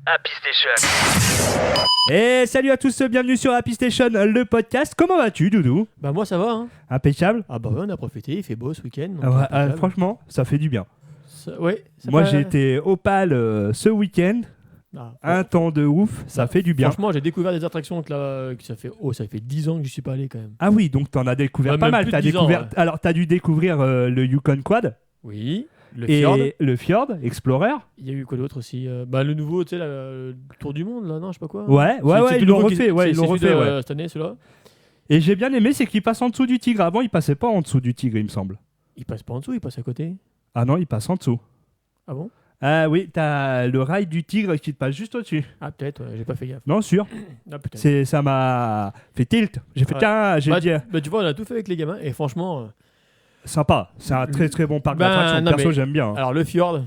Happy Station. Et salut à tous, bienvenue sur Happy Station, le podcast. Comment vas-tu, Doudou? Bah moi ça va hein. Impeccable. Ah bah ouais, on a profité, il fait beau ce week-end. donc Ouais, impeccable. franchement, ça fait du bien. Ouais. Moi, j'ai été au PAL ce week-end. Un temps de ouf, ça fait du bien. Franchement, j'ai découvert des attractions que ça fait 10 ans que j'y suis pas allé quand même. Ah oui, donc t'en as découvert Ouais, pas même mal. plus de 10 ans, ouais. Alors, t'as dû découvrir le Yukon Quad Oui. Le et Fjord. le Fjord Explorer. Il y a eu quoi d'autre aussi le nouveau, tu sais, le Tour du Monde là, non, je sais pas quoi. Ouais, C'est ils tout l'ont nouveau refait. Ouais, ils l'ont c'est celui refait. de, Ouais. cette année, celui-là. Et j'ai bien aimé, c'est qu'il passe en dessous du Tigre. Avant, il passait pas en dessous du Tigre, il me semble. Il passe pas en dessous, il passe à côté. Ah non, il passe en dessous. Ah bon? Ah oui, t'as le rail du Tigre qui te passe juste au-dessus. Ah peut-être, ouais, j'ai pas fait gaffe. Non, sûr. Ah peut-être. Ça m'a fait tilt. J'ai fait Ouais. tiens, j'ai dit Bah tu vois, on a tout fait avec les gamins et franchement. sympa. C'est un très très bon parc Ben, d'attractions. non, Perso, mais- j'aime bien. Hein. Alors le Fjord,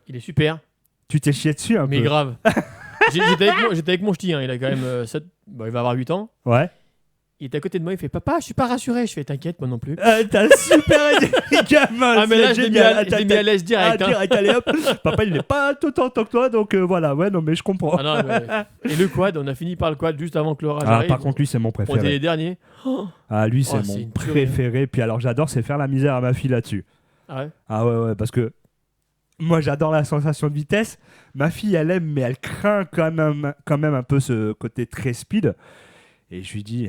il est super. Tu t'es chié dessus un Mais peu. grave. J'étais avec mon ch'ti, hein, il a quand même il va avoir 8 ans. Ouais. Il était à côté de moi, il fait papa, je suis pas rassuré. Je fais t'inquiète, moi non plus. T'as super aidé les gamins. Ah mais là je l'ai mis à l'aise Ah, direct. Hein. direct, allez hop. Papa, il n'est pas autant que toi, donc voilà. Ouais, non, mais je comprends. Ah non, mais- Et le quad, on a fini par le quad juste avant que l'orage Ah, arrive. par contre, lui, c'est mon On était préféré. les derniers. Ah, lui, c'est c'est mon une tuerie, préféré. Puis alors, j'adore, c'est faire la misère à ma fille là-dessus. Ah ouais. Ah ouais, parce que moi, j'adore la sensation de vitesse. Ma fille, elle aime, mais elle craint quand même un peu ce côté très speed. Et je lui dis,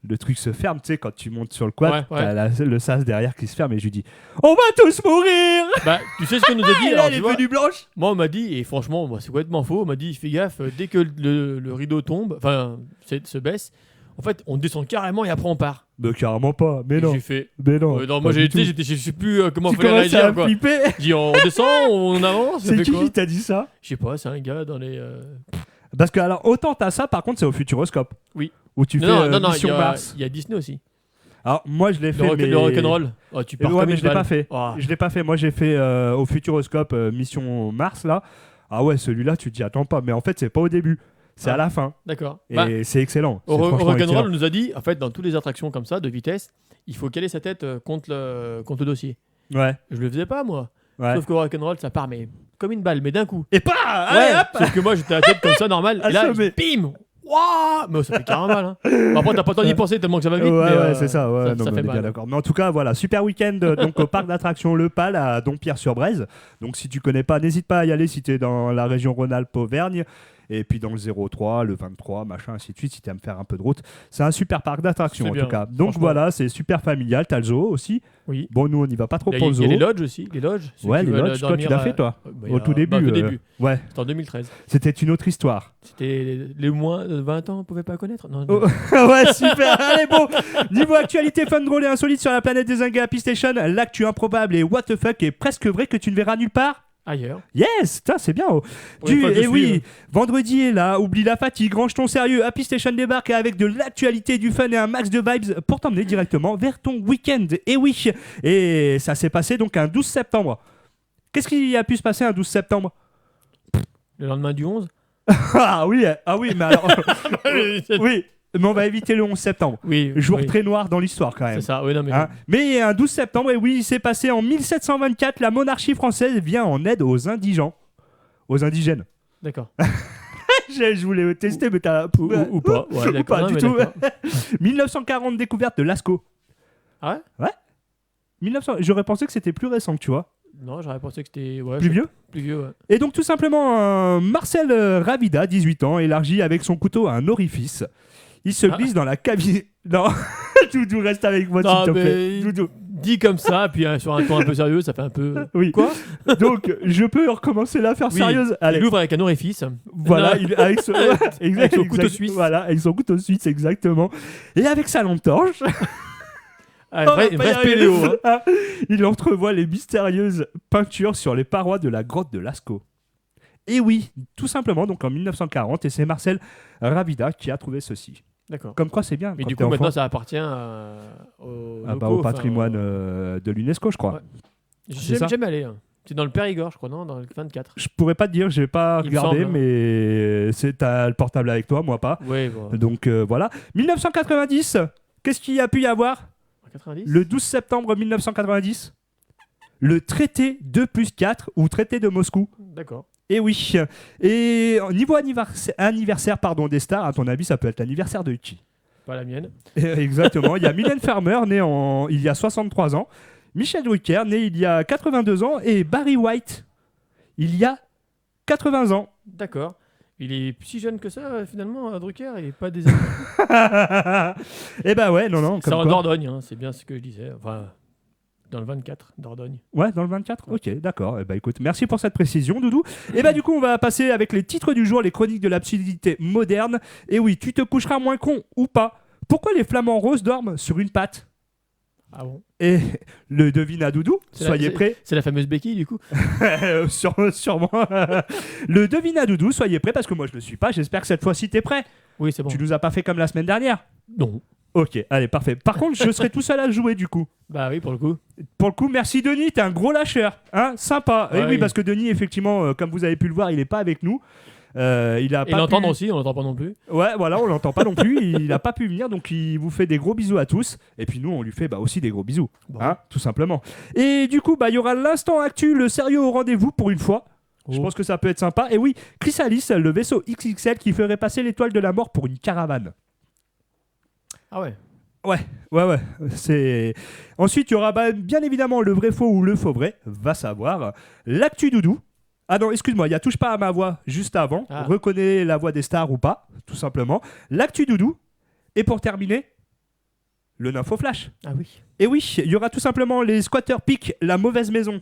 le truc se ferme, tu sais, quand tu montes sur le quad, Ouais, ouais. t'as le sas derrière qui se ferme. Et je lui dis, on va tous mourir. Bah tu sais ce qu'on nous a dit Et là, alors, elle tu est vois, venue blanche. moi on m'a dit, et franchement moi, c'est complètement faux, on m'a dit fais gaffe, dès que le rideau tombe, enfin se baisse, en fait on descend carrément et après on part. Mais carrément pas. Mais Et non. j'ai fait. Mais non. Non, pas moi du tout. je sais plus comment Tu fallait commences réagir à quoi. flipper. Je dis on descend, on avance, ça C'est fait qui quoi? t'a dit ça? Je sais pas, c'est un gars dans les. Parce que alors autant t'as ça, par contre c'est au Futuroscope. Oui. Où tu fais Non, Mission Mars. il y a Disney aussi. Alors moi je l'ai fait. Le rock'n'roll. Oh, tu pars Ouais, comme mais une je l'ai balle. pas fait. Oh. Je l'ai pas fait. Moi j'ai fait au Futuroscope Mission Mars là. Ah ouais, celui-là tu t'y attends pas. Mais en fait c'est pas au début. C'est Ah. à la fin. D'accord. Et Bah, c'est excellent. au C'est franchement rock'n'roll, excellent. on nous a dit, en fait, dans toutes les attractions comme ça, de vitesse, il faut caler sa tête contre le dossier. Ouais. Je le faisais pas, moi. Ouais. Sauf qu'au rock'n'roll, ça part, mais comme une balle, mais d'un coup. Et pas. Allez Ouais, hop. sauf que moi, j'étais à la tête comme ça, normal. Et là, Assommé. bim. Waouh. Mais ça fait carrément mal. Hein. Bon, après, t'as pas le temps d'y penser tellement que ça va vite. Ouais, mais, ouais, c'est ça. Ouais, non, ça mais fait on est bien mal. d'accord. Mais en tout cas, voilà, super week-end donc au parc d'attractions Le Pal à Dompierre-sur-Brèze. Donc si tu connais pas, n'hésite pas à y aller si tu es dans la région Rhône-Alpes-Auvergne. Et puis dans le 03, le 23, machin, ainsi de suite, si tu aimes faire un peu de route. C'est un super parc d'attractions C'est en bien, tout cas. Donc franchement. voilà, c'est super familial. T'as le zoo aussi. Oui. Bon, nous, on n'y va pas trop Il y pour le a zoo. les lodges aussi. Les lodges. ceux Ouais, qui les veulent lodges. Toi, tu dormir l'as fait, toi il y Au a- tout début. Au début. Ouais, C'était en 2013. c'était une autre histoire. C'était les moins de 20 ans, on pouvait pas connaître. Non, Oh, ouais, super. Allez, bon. Niveau actualité fun, drôle et insolite sur la planète des zingues Happy Station, l'actu improbable et what the fuck est presque vrai que tu ne verras nulle part. Ailleurs. Yes, putain, c'est bien. Oh. Pour une fois que je Et suis, oui, vendredi est là, oublie la fatigue, range ton sérieux. Happy Station débarque avec de l'actualité, du fun et un max de vibes pour t'emmener directement vers ton week-end. Et oui, et ça s'est passé donc un 12 septembre. Qu'est-ce qui a pu se passer un 12 septembre? Le lendemain du 11. Ah oui, mais alors. Oui, mais on va éviter le 11 septembre. Oui. Jour oui. très noir dans l'histoire quand même. C'est ça, oui, non, mais. Hein. Mais un 12 septembre, et oui, il s'est passé en 1724, la monarchie française vient en aide aux indigents. Aux indigènes. D'accord. Je voulais tester, mais t'as... Ou pas. Ouais, Ou d'accord. pas Non, du mais tout. d'accord. 1940, découverte de Lascaux. Ah ouais 1900... J'aurais pensé que c'était plus récent, tu vois. Non, j'aurais pensé que c'était. Ouais, Plus vieux. Plus vieux, ouais. Et donc tout simplement, Marcel Ravida, 18 ans, élargit avec son couteau un orifice. Il se glisse dans la cabine... Non, Doudou, reste avec moi, Non, s'il te mais plaît. Doudou. Dit comme ça, puis sur un ton un peu sérieux, ça fait un peu. Oui. Quoi Donc, je peux recommencer l'affaire Oui, sérieuse. Allez. Il ouvre avec un orifice. Voilà, Non. avec son, Avec son couteau suisse. Voilà, avec son couteau suisse, exactement. Et avec sa lampe torche, Ah, on va une pas y vraie arriver. spéléo. Hein. Ah, il entrevoit les mystérieuses peintures sur les parois de la grotte de Lascaux. Et oui, tout simplement, donc en 1940, et c'est Marcel Ravida qui a trouvé ceci. D'accord. Comme quoi, c'est bien. Mais quand du t'es coup, maintenant, enfant. ça appartient Au patrimoine de l'UNESCO, je crois. Ouais. c'est ça. J'aime aller. Hein. C'est dans le Périgord, je crois, non? Dans le 24. Je pourrais pas te dire, j'ai pas Il me regardé, semble, hein. mais t'as le portable avec toi, moi pas. Oui, bon. Donc voilà. 1990, qu'est-ce qu'il y a pu y avoir 90. le 12 septembre 1990? Le traité 2+4 ou traité de Moscou. D'accord. Et oui. Et niveau anniversaire des stars, à ton avis, ça peut être l'anniversaire de qui? Pas la mienne. Exactement. Il y a Mylène Farmer, née il y a 63 ans. Michel Drucker, né il y a 82 ans. Et Barry White, il y a 80 ans. D'accord. Il est si jeune que ça, finalement, Drucker. Il est pas des. Eh ben ouais, non. C'est comme en quoi. Dordogne, hein, c'est bien ce que je disais. Enfin, dans le 24, Dordogne. Ouais, dans le 24. Ok, d'accord. Eh ben écoute, merci pour cette précision, Doudou. Et bah du coup, on va passer avec les titres du jour, les chroniques de l'absurdité moderne. Et oui, tu te coucheras moins con ou pas? Pourquoi les flamants roses dorment sur une patte? Ah bon? Et le devine à Doudou, soyez prêts. C'est la fameuse béquille, du coup. Sûrement. Le devine à Doudou, soyez prêts parce que moi je le suis pas. J'espère que cette fois-ci t'es prêt. Oui, c'est bon. Tu nous as pas fait comme la semaine dernière? Non. Ok, allez, parfait. Par contre, je serai tout seul à jouer du coup. Bah oui, pour le coup. Pour le coup, merci Denis, t'es un gros lâcheur. Hein, sympa. Ouais, Et oui, oui. parce que Denis, effectivement, comme vous avez pu le voir, il est pas avec nous. Il a Et pas l'entendre pu... aussi, on l'entend pas non plus. Ouais, voilà, on l'entend pas non plus. Il a pas pu venir, donc il vous fait des gros bisous à tous. Et puis nous, on lui fait aussi des gros bisous, Bon. hein, tout simplement. Et du coup, il y aura l'instant actu, le sérieux au rendez-vous pour une fois. Je Oh. pense que ça peut être sympa. Et oui, Chrysalis, le vaisseau XXL qui ferait passer l'étoile de la mort pour une caravane. Ah ouais. Ouais. C'est... Ensuite, il y aura bien évidemment le vrai faux ou le faux vrai, va savoir. L'actu Doudou. Ah non, excuse-moi, il y a touche pas à ma voix juste avant. Ah. Reconnais la voix des stars ou pas, tout simplement. L'actu Doudou. Et pour terminer, le Nympho Flash. Ah oui. Et oui, il y aura tout simplement les squatteurs piquent la mauvaise maison.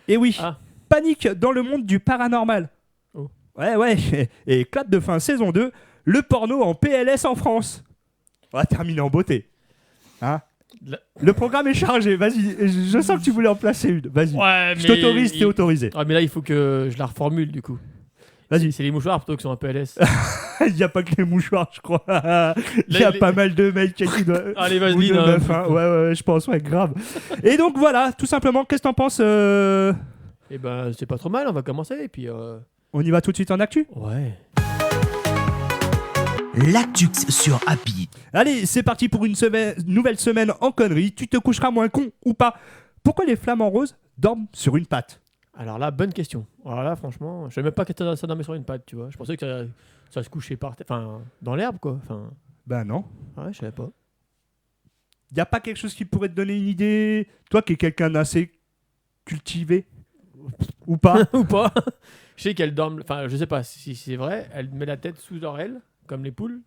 Et oui, Ah. panique dans le monde du paranormal. Oh. Ouais. Et clap de fin saison 2, le porno en PLS en France. On va terminer en beauté. Hein? Le programme est chargé, vas-y. Je sens que tu voulais en placer une. Vas-y. Ouais, Je t'autorise, t'es autorisé. Ah, mais là, il faut que je la reformule, du coup. Vas-y. C'est les mouchoirs plutôt que sont un PLS. Il n'y a pas que les mouchoirs, je crois. Il y a pas mal de mecs qui doivent... Allez, Ou vas-y. de non. meufs, hein. Ouais, je pense, ouais, grave. Et donc voilà, tout simplement, qu'est-ce que t'en penses Eh ben, c'est pas trop mal, on va commencer. Et puis. On y va tout de suite en actu? Ouais. L'actu sur Happy. Allez, c'est parti pour une nouvelle semaine en conneries. Tu te coucheras moins con ou pas? Pourquoi les flamants roses dorment sur une patte? Alors là, bonne question. Alors là, franchement, je savais même pas que ça dormait sur une patte, tu vois. Je pensais que ça se couchait par terre, enfin, dans l'herbe, quoi. Enfin, Ben non. ouais, je savais pas. Y a pas quelque chose qui pourrait te donner une idée? Toi qui es quelqu'un d'assez cultivé ou pas? Ou pas. Je sais qu'elle dorment, enfin, je sais pas si c'est vrai, elle met la tête sous leur aile, comme les poules.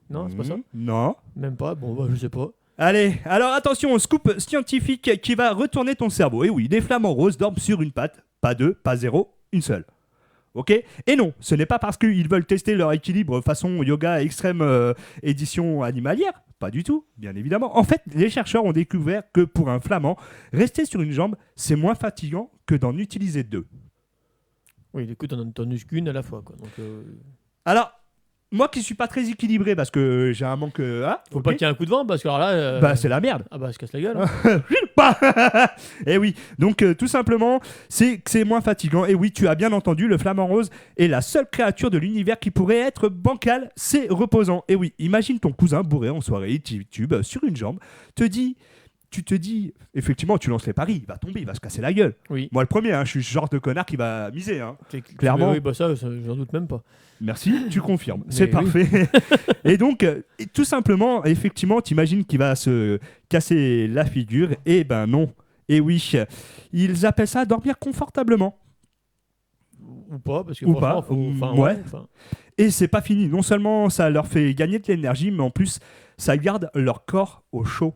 Non, c'est pas ça. Non. Même pas, bon, bah, je sais pas. Allez, alors attention, scoop scientifique qui va retourner ton cerveau. Et oui, les flamants roses dorment sur une patte. Pas deux, pas zéro, une seule. Ok? Et non, ce n'est pas parce qu'ils veulent tester leur équilibre façon yoga extrême édition animalière. Pas du tout, bien évidemment. En fait, les chercheurs ont découvert que pour un flamand, rester sur une jambe, c'est moins fatigant que d'en utiliser deux. Oui, du coup, t'en uses qu'une à la fois, quoi. Donc, Alors, moi qui suis pas très équilibré parce que j'ai un manque... faut ok. pas qu'il y ait un coup de vent, parce que alors là. Bah, c'est la merde. Ah bah, se casse la gueule. Hein. Et oui, donc tout simplement, c'est que c'est moins fatigant. Et oui, tu as bien entendu, le flamant rose est la seule créature de l'univers qui pourrait être bancale, c'est reposant. Et oui, imagine ton cousin bourré en soirée, YouTube, sur une jambe, tu te dis, effectivement, tu lances les paris, il va tomber, il va se casser la gueule. Oui. Moi le premier, hein, je suis ce genre de connard qui va miser. Hein. Clairement. Clairement. Oui, bah ça, j'en doute même pas. Merci, tu confirmes, Mais c'est oui. parfait. Et donc, tout simplement, effectivement, t'imagines qu'il va se casser la figure. Eh ben non. Et oui, ils appellent ça dormir confortablement. Ou pas, parce que Ou franchement, pas, faut. Enfin, ouais. enfin, Et c'est pas fini. Non seulement ça leur fait gagner de l'énergie, mais en plus, ça garde leur corps au chaud.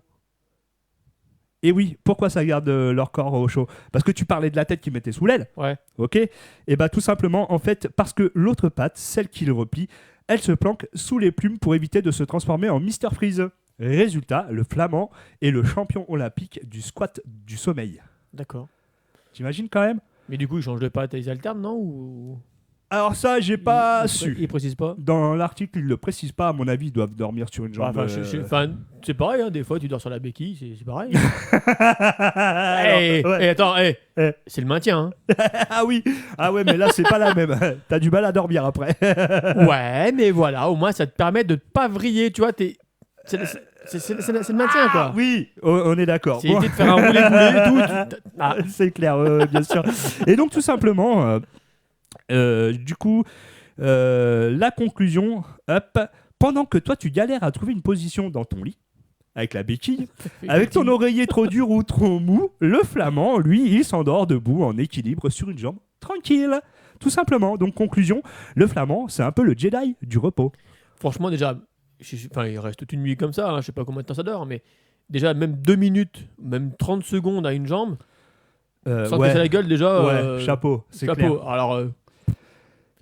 Et oui, pourquoi ça garde leur corps au chaud? Parce que tu parlais de la tête qu'ils mettaient sous l'aile. ouais. Ok? Et bah tout simplement, en fait, parce que l'autre patte, celle qui le replie, elle se planque sous les plumes pour éviter de se transformer en Mr Freeze. Résultat, le flamand est le champion olympique du squat du sommeil. D'accord. T'imagines quand même? Mais du coup, ils changent de patte et ils alternent, non? Ou. Alors ça, j'ai pas Ils su. précisent pas. Dans l'article, ils le précisent pas. À mon avis, ils doivent dormir sur une jambe. Enfin, enfin, c'est pareil, hein, des fois tu dors sur la béquille, c'est pareil. Alors, ouais. Attends, Eh. c'est le maintien. Ah oui, ah ouais, mais là c'est pas la même. T'as du mal à dormir après. Hein. Ouais, mais voilà, au moins ça te permet de pas vriller, tu vois. C'est le maintien, quoi. Ah oui, on est d'accord. C'est Bon. éviter de faire un roulé-boulé et tout. C'est clair, bien sûr. Et donc tout simplement, Du coup, la conclusion, hop, pendant que toi tu galères à trouver une position dans ton lit, avec la béquille, avec ton oreiller trop dur ou trop mou, le flamand, lui, il s'endort debout en équilibre sur une jambe, tranquille, tout simplement. Donc conclusion, le flamand, c'est un peu le Jedi du repos. Franchement, déjà, il reste toute une nuit comme ça, hein, je sais pas combien de temps ça dort, mais déjà, même 2 minutes, même 30 secondes à une jambe, sans ouais, casser la gueule, déjà. ouais, chapeau, c'est clair. chapeau. Alors,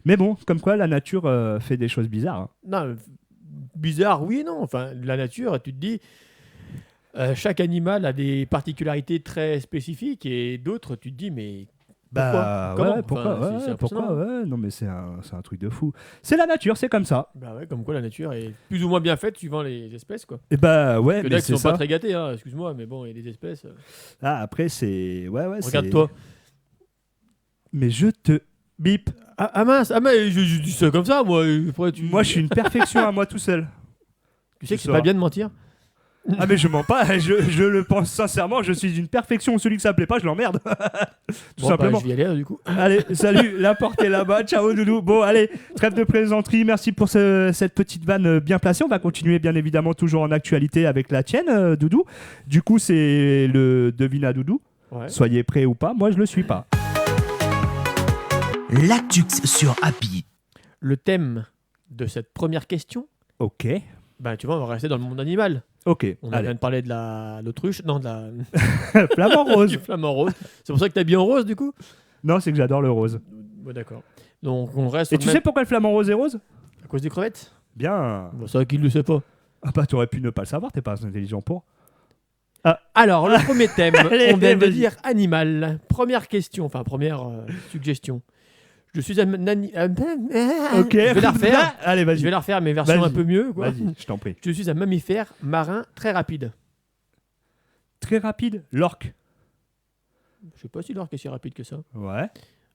Mais bon, comme quoi la nature fait des choses bizarres. Hein. non, bizarre, oui et non. Enfin, la nature, tu te dis, chaque animal a des particularités très spécifiques et d'autres, tu te dis, mais Bah Comment ouais, pourquoi, Enfin, ouais, c'est pourquoi, impressionnant. ouais, non mais c'est un truc de fou. C'est la nature, c'est comme ça. bah ouais, comme quoi la nature est plus ou moins bien faite suivant les espèces, quoi. Et bah ouais, Il y en mais a qui c'est sont pas ça. très gâtés, hein, excuse-moi, mais bon, il y a des espèces. Ah, après c'est, ouais, Regarde-toi. Mais je te bip. Ah mince, je dis ça comme ça, moi. Après, Moi, je suis une perfection à moi tout seul. Tu sais que Tu c'est pas sauras. bien de mentir. Ah mais je mens pas, je le pense sincèrement, je suis une perfection. Celui que ça plaît pas, je l'emmerde. Tout Bon, simplement. bah, je vais y aller, du coup. Allez, salut, la porte est là-bas. Ciao, Doudou. Bon, allez, trêve de plaisanterie. Merci pour cette petite vanne bien placée. On va continuer, bien évidemment, toujours en actualité avec la tienne, Doudou. Du coup, c'est le devine à Doudou. Ouais. Soyez prêts ou pas, moi, je le suis pas. L'actux sur Happy. Le thème de cette première question, Ok, bah, tu vois, on va rester dans le monde animal. ok. On Allez. vient de parler de l'autruche, non, de la... Flamant rose. du flamant rose. C'est pour ça que t'as bien en rose, du coup. Non, c'est que j'adore le rose. Bon, d'accord. Donc, on reste Et sur tu le sais même- pourquoi le flamant rose est rose? à cause des crevettes. Bien. Bon, c'est vrai qu'il le sait pas. Ah bah, t'aurais pu ne pas le savoir, t'es pas assez intelligent pour. Alors, le premier thème, Allez, on vient de vas-y. dire animal. Première question, enfin, première suggestion. Je suis un Ok. Je vais la refaire. Allez, vas-y. Je vais la refaire, mais version Vas-y. un peu mieux, quoi. Vas-y, je t'en prie. Je suis un mammifère marin très rapide. Très rapide, l'orque. Je sais pas si l'orque est si rapide que ça. Ouais.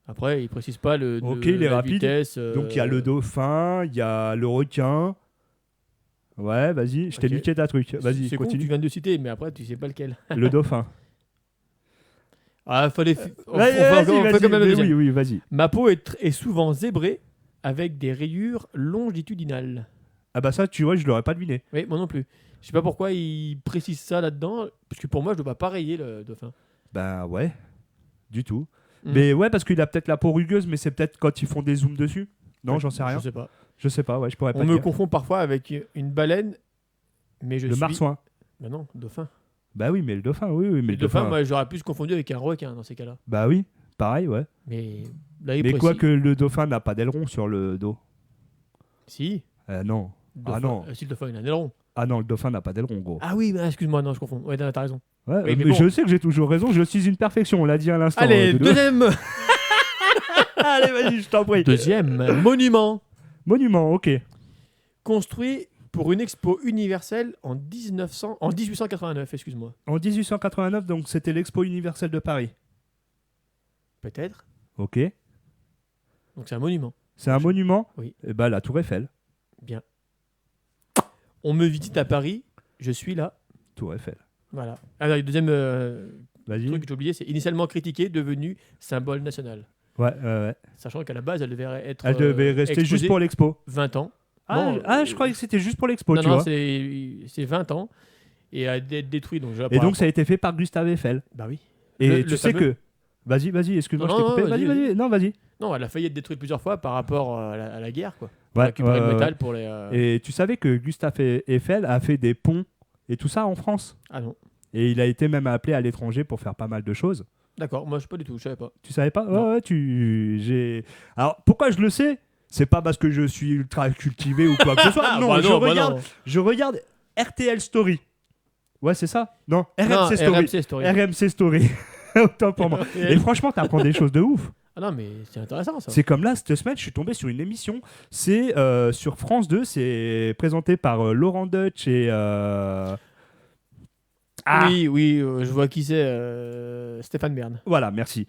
Après, il précise pas Ok, il est la rapide. vitesse. Donc il y a le dauphin, il y a le requin. Ouais, vas-y, je t'ai Ok. niqué ta truc. Vas-y, C'est con que tu continue. viens de citer, mais après, tu sais pas lequel. Le dauphin. Ah, fallait. On Ouais, fait vas-y, quand vas-y, même la mais deuxième. oui, vas-y. Ma peau est souvent zébrée avec des rayures longitudinales. Ah bah ça, tu vois, je l'aurais pas deviné. Oui, moi non plus. Je sais pas pourquoi il précise ça là-dedans, parce que pour moi, je dois pas rayer le dauphin. Bah ouais, du tout. Mm. Mais ouais, parce qu'il a peut-être la peau rugueuse, mais c'est peut-être quand ils font des zooms dessus. Non, Ouais, j'en sais rien. Je sais pas. Je sais pas, ouais, je pourrais pas On te me dire. confond parfois avec une baleine, mais je Le suis... marsouin. Bah non, dauphin. Bah oui, mais le dauphin, oui, mais Le le dauphin, dauphin. moi, j'aurais plus confondu avec un requin dans ces cas-là. Bah oui, pareil, ouais. Mais là, il Mais précise... quoi que le dauphin n'a pas d'aileron sur le dos. Si. Non. Le Ah dauphin- non. Si le dauphin, il a un aileron. Ah non, le dauphin n'a pas d'aileron, gros. Ah oui, bah, excuse-moi, non, je confonds. Ouais, t'as raison. Ouais, oui, mais mais bon. je sais que j'ai toujours raison, je suis une perfection, on l'a dit à l'instant. Allez, Doudou. deuxième... Allez, vas-y, je t'en prie. Deuxième monument. Monument, ok. Construit pour une expo universelle en 1889, excuse-moi. En 1889, donc c'était l'Expo universelle de Paris. Peut-être. Ok. Donc c'est un monument. C'est un monument. Oui. Et bah la Tour Eiffel. Bien. On me visite à Paris, je suis là. Tour Eiffel. Voilà. Alors, le deuxième Vas-y. truc que j'ai oublié, c'est initialement critiqué, devenu symbole national. Ouais. Sachant qu'à la base, elle devait être Elle devait rester exposée juste pour l'expo. 20 ans. Ah, Non, je croyais que c'était juste pour l'expo, non, tu non, vois. c'est 20 ans. Et a été détruit. Donc, Et donc ça a été fait par Gustave Eiffel. Bah oui. Et Le- tu le sais fameux- que... Vas-y, excuse-moi, Non, je t'ai non, coupé. non, Vas-y, vas-y, non, vas-y. Non, elle a failli être détruite plusieurs fois par rapport à la guerre, quoi. Pour Ouais, récupérer le ouais. métal pour les... Et tu savais que Gustave Eiffel a fait des ponts et tout ça en France. Ah non. Et il a été même appelé à l'étranger pour faire pas mal de choses. D'accord, moi je sais pas du tout, je savais pas. Tu savais pas? Non. Ouais, j'ai... Alors, pourquoi je le sais? C'est pas parce que je suis ultra cultivé ou quoi que ce soit. Non, bah je regarde RTL Story. Ouais, c'est ça? Non, RMC Non, Story. RMC Story. RMC Story. Autant pour moi. Et franchement, t'apprends des choses de ouf. Ah non, mais c'est intéressant ça. C'est comme là, cette semaine, je suis tombé sur une émission. C'est sur France 2. C'est présenté par Laurent Deutsch et... Oui, je vois qui c'est. Stéphane Bern. Voilà, merci.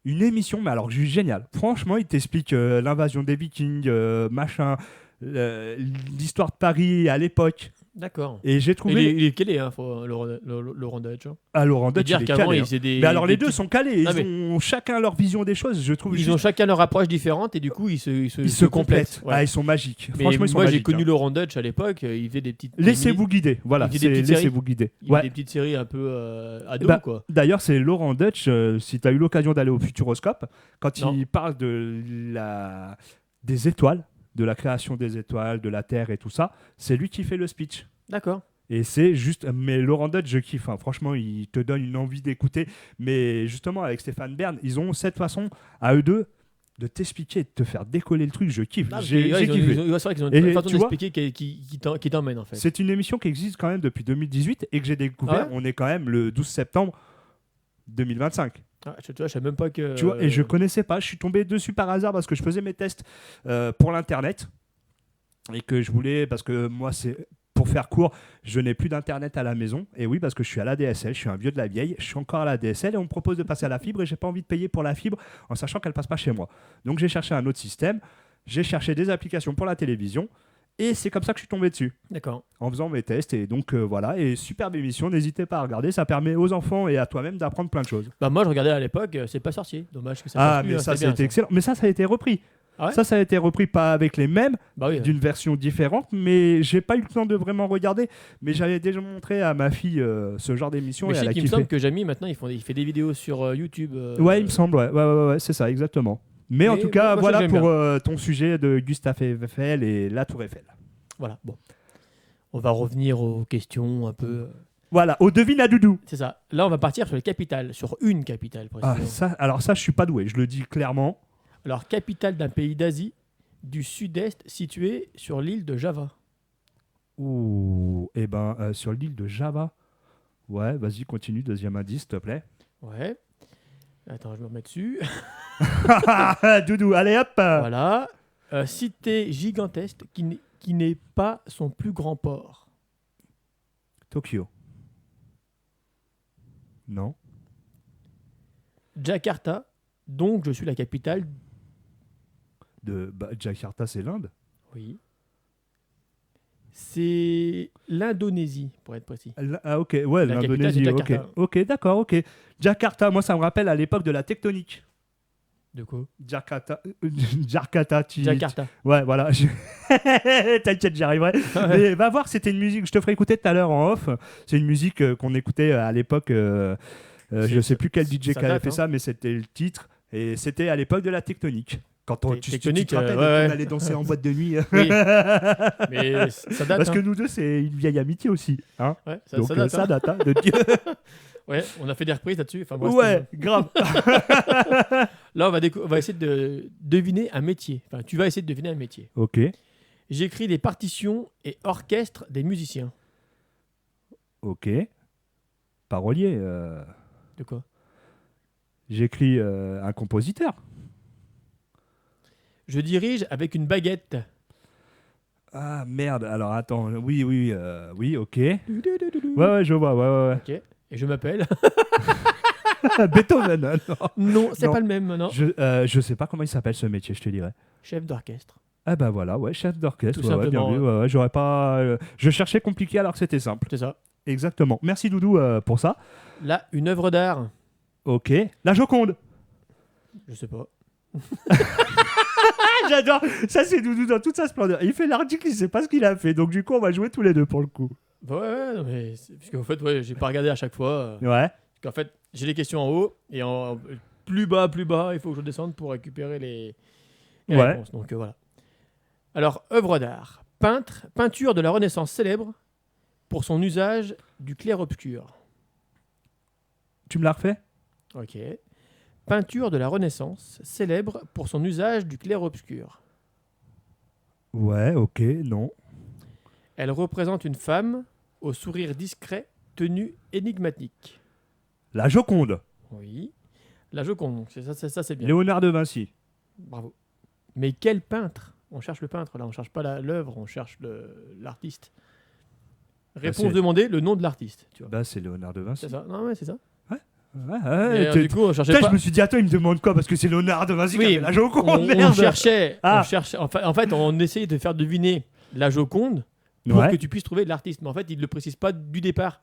Une émission, mais alors juste géniale. Franchement, il t'explique l'invasion des Vikings, machin, l'histoire de Paris à l'époque. D'accord. Et j'ai trouvé. Il est calé, hein, Laurent Dutch. Hein. Ah, Laurent Dutch, dire il est qu'avant, calé, il hein. faisait des. Mais alors, des les deux petites- sont calés. Ah, Ils ont chacun leur vision des choses. Je trouve. Ils ont chacun leur approche différente et du coup, ils se complètent. Voilà. Ah, ils sont magiques. Mais Franchement, ils sont moi, j'ai magiques. connu hein. Laurent Dutch à l'époque. Il faisait des petites. Laissez-vous guider. Voilà, Il faisait des petites laissez-vous guider. Il faisait Ouais. des petites séries un peu ado, Bah, quoi. D'ailleurs, c'est Laurent Dutch, si tu as eu l'occasion d'aller au Futuroscope, quand Non. il parle des étoiles, de la création des étoiles, de la Terre et tout ça, c'est lui qui fait le speech. D'accord. Et c'est juste. Mais Laurent Dutch, je kiffe. Hein. Franchement, il te donne une envie d'écouter. Mais justement, avec Stéphane Bern, ils ont cette façon, à eux deux, de t'expliquer, de te faire décoller le truc. Je kiffe. J'ai kiffé. C'est vrai qu'ils ont Et une façon tu vois, d'expliquer qui t'emmène, en fait. C'est une émission qui existe quand même depuis 2018 et que j'ai découvert. Ah ouais On est quand même le 12 septembre 2025. Ah, tu vois, je savais même pas que. Tu vois, et je connaissais pas. Je suis tombé dessus par hasard parce que je faisais mes tests pour l'internet et que je voulais, parce que moi, c'est pour faire court, je n'ai plus d'internet à la maison. Et oui, parce que je suis à la DSL, je suis un vieux de la vieille, je suis encore à la DSL et on me propose de passer à la fibre et j'ai pas envie de payer pour la fibre en sachant qu'elle passe pas chez moi. Donc j'ai cherché un autre système, j'ai cherché des applications pour la télévision et c'est comme ça que je suis tombé dessus. D'accord. En faisant mes tests et donc voilà, et superbe émission, n'hésitez pas à regarder, ça permet aux enfants et à toi-même d'apprendre plein de choses. Bah, moi, je regardais à l'époque, c'est pas sorcier. Dommage que ça Ah passe plus, mais hein, ça c'était bien, c'était excellent, mais ça a été repris. Ah ouais Ça a été repris pas avec les mêmes, Bah oui. d'une version différente, mais j'ai pas eu le temps de vraiment regarder, mais j'avais déjà montré à ma fille ce genre d'émission Mais et je elle sais a qu'il me kiffé. semble que Jamie, maintenant, il fait des vidéos sur YouTube. Ouais, il me semble, ouais, c'est ça, exactement. Mais en Mais tout cas, moi, ça, voilà j'aime pour ton sujet de Gustave Eiffel et la Tour Eiffel. Voilà, bon. On va revenir aux questions un peu. Voilà, au devine à doudou. C'est ça. Là, on va partir sur les capitales, sur une capitale Ah, précisément. alors ça, je suis pas doué, je le dis clairement. Alors, capitale d'un pays d'Asie du sud-est situé sur l'île de Java. Ouh, et ben sur l'île de Java. Ouais, vas-y, continue, deuxième indice, s'il te plaît. Ouais. Attends, je me remets dessus. Doudou, allez hop. Voilà. Cité gigantesque qui n'est pas son plus grand port. Tokyo. Non. Jakarta, donc je suis la capitale. Jakarta, c'est l'Inde. Oui. C'est l'Indonésie, pour être précis. Ah ok, ouais, La capitale, l'Indonésie, c'est ok. Jakarta. Ok, d'accord, ok. Jakarta, moi ça me rappelle à l'époque de la tectonique. De quoi Jakarta, Jakarta. Ouais, voilà. T'inquiète, j'y arriverai. Mais va voir, c'était une musique, je te ferai écouter tout à l'heure en off. C'est une musique qu'on écoutait à l'époque. Je sais plus quel DJ ça qui avait date, fait hein. ça, mais c'était le titre. Et c'était à l'époque de la tectonique. Quand tu Tectonique, te rappelles, ouais. on allait danser en boîte de nuit. Oui. Mais ça date. Parce hein. que nous deux, c'est une vieille amitié aussi. Hein. Ouais, Donc ça date. ça hein. date. Hein, Ouais, on a fait des reprises là-dessus. Enfin, bref, ouais, grave. Là, on va essayer de deviner un métier. Enfin, tu vas essayer de deviner un métier. Ok, J'écris des partitions et orchestre des musiciens. ok. Parolier. De quoi? J'écris un compositeur. Je dirige avec une baguette. Ah merde, alors attends, oui, ok. Ouais, je vois, ouais. Ok. Et je m'appelle. Beethoven, non. Non, c'est Non. pas le même, non. Je sais pas comment il s'appelle ce métier, je te dirais. Chef d'orchestre. Ah bah voilà, ouais, chef d'orchestre, Tout ouais, bien simplement, vu, ouais, j'aurais pas... je cherchais compliqué alors que c'était simple. C'est ça. Exactement. Merci Doudou pour ça. Là, une œuvre d'art. Ok. La Joconde. Je sais pas. Ah, j'adore. Ça, c'est Doudou dans toute sa splendeur. Il fait l'article, il sait pas ce qu'il a fait. Donc, du coup, on va jouer tous les deux pour le coup. Bah ouais, non, mais parce qu'en fait, ouais, j'ai pas regardé à chaque fois. Ouais. Parce qu'en fait, j'ai les questions en haut et plus bas, il faut que je descende pour récupérer les Ouais. réponses. Donc voilà. Alors, œuvre d'art. Peinture de la Renaissance célèbre pour son usage du clair-obscur. Tu me l'as refait? Ok. Peinture de la Renaissance célèbre pour son usage du clair-obscur. Ouais, ok, non. Elle représente une femme au sourire discret, tenue énigmatique. La Joconde. Oui. La Joconde, donc ça c'est bien. Léonard de Vinci. Bravo. Mais quel peintre? On cherche le peintre, là. On cherche pas l'œuvre, on cherche l'artiste. Réponse c'est- demandée, le nom de l'artiste. Tu vois. Bah, c'est Léonard de Vinci. C'est ça? Non, mais c'est ça. Ouais, Et, du coup, on cherchait Putain, pas. je me suis dit, attends, il me demande quoi? Parce que c'est Léonard de Vinci qui a Oui, fait la Joconde, on merde. cherchait. Ah. En fait, on essayait de faire deviner la Joconde, pour Ouais. que tu puisses trouver l'artiste. Mais en fait, il ne le précise pas du départ.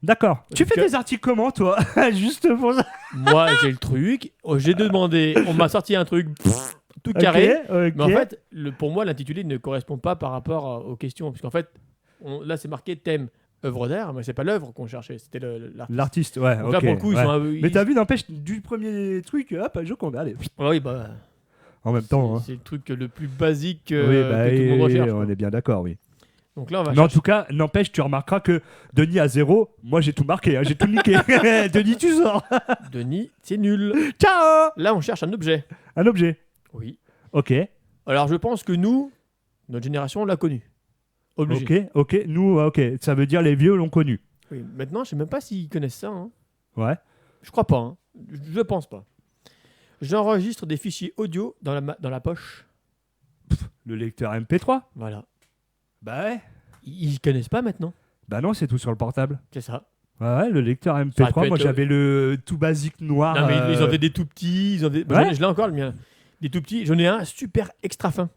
D'accord. Tu Donc, fais des articles comment, toi? Juste pour ça. Moi, j'ai le truc, j'ai demandé, on m'a sorti un truc tout carré. Ok. Mais en fait, pour moi, l'intitulé ne correspond pas par rapport aux questions. Parce qu'en fait, là, c'est marqué thème œuvre d'art, mais c'est pas l'œuvre qu'on cherchait, c'était l'artiste. L'artiste, ouais. Donc Ok. là, pour le coup, ils ouais. sont Mais t'as vu, n'empêche, du premier truc, hop, Joconde, allez. Oui, bah, En même temps. Hein. c'est le truc le plus basique Oui, que tout le monde recherche. on quoi. est bien d'accord, oui. Donc là, on va Mais en chercher. tout cas, n'empêche, tu remarqueras que Denis à 0, moi j'ai tout marqué, hein, j'ai tout niqué. Denis, tu sors. Denis, c'est nul. Ciao. Là, on cherche un objet. Un objet. Oui. Ok. Alors, je pense que nous, notre génération, on l'a connu. Obligé. Ok. Nous, ok. Ça veut dire les vieux l'ont connu. Oui. Maintenant, je sais même pas s'ils connaissent ça. Hein. Ouais. Je crois pas. Hein. Je pense pas. J'enregistre des fichiers audio dans la poche. Le lecteur MP3. Voilà. Bah ouais. Ils connaissent pas maintenant. Bah non, c'est tout sur le portable. C'est ça. Ouais, le lecteur Ça aurait MP3. pu Moi être- j'avais le tout basique noir. Non, mais ils en avaient des tout petits. Ouais. Je l'ai encore, le mien. Des tout petits. J'en ai un super extra fin.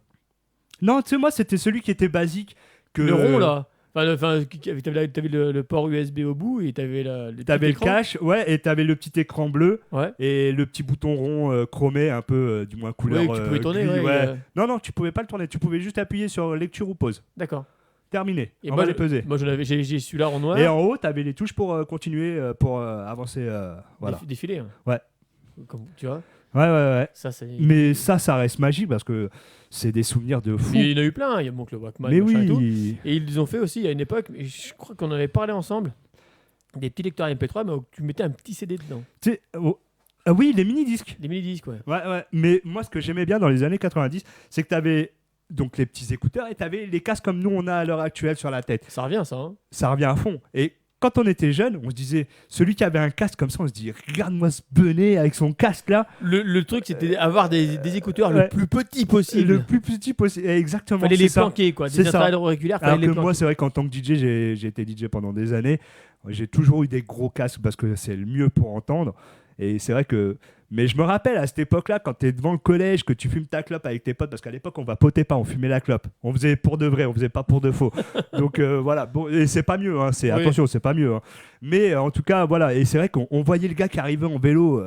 Non, tu sais, moi c'était celui qui était basique. Que... Le rond, là. T'avais le port USB au bout et t'avais T'avais le écran. cache, ouais, et t'avais le petit écran bleu Ouais. et le petit bouton rond chromé, un peu, du moins couleur. Oui, que tu pouvais tourner. gris, Ouais, Non, tu pouvais pas le tourner, tu pouvais juste appuyer sur lecture ou pause. D'accord. Terminé. Et On moi, va les peser. moi j'ai celui-là en noir. Et en haut, t'avais les touches pour continuer, pour avancer. Voilà. Défilé. Hein. Ouais. Comme, tu vois, Ouais. ça c'est. Mais ça reste magique parce que c'est des souvenirs de fou. Il y en a eu plein. Il y a donc le Walkman. Mais machin et tout. oui. Et ils ont fait aussi à une époque, et je crois qu'on en avait parlé ensemble, des petits lecteurs MP3, mais où tu mettais un petit CD dedans. Tu sais, ah oui, les mini-disques. Des mini-disques, ouais. Ouais. Mais moi, ce que j'aimais bien dans les années 90, c'est que t'avais donc les petits écouteurs et t'avais les casques comme nous on a à l'heure actuelle sur la tête. Ça revient, ça. Hein. Ça revient à fond. Et quand on était jeune, on se disait, celui qui avait un casque comme ça, on se dit, regarde-moi ce benet avec son casque là, Le truc, c'était avoir des écouteurs Ouais. le plus petit possible. le plus petit possible. Exactement. Fallait c'est les ça. planquer, quoi. C'est Des ça. installés auriculaires, fallait Alors les que planquer. moi, c'est vrai qu'en tant que DJ, j'ai été DJ pendant des années. J'ai toujours eu des gros casques parce que c'est le mieux pour entendre. Et c'est vrai que. Mais je me rappelle à cette époque-là, quand tu es devant le collège, que tu fumes ta clope avec tes potes, parce qu'à l'époque, on vapotait pas, on fumait la clope. On faisait pour de vrai, on faisait pas pour de faux. Donc voilà. Bon, et c'est pas mieux, hein, Oui. attention, c'est pas mieux. Hein. Mais en tout cas, voilà. Et c'est vrai qu'on voyait le gars qui arrivait en vélo.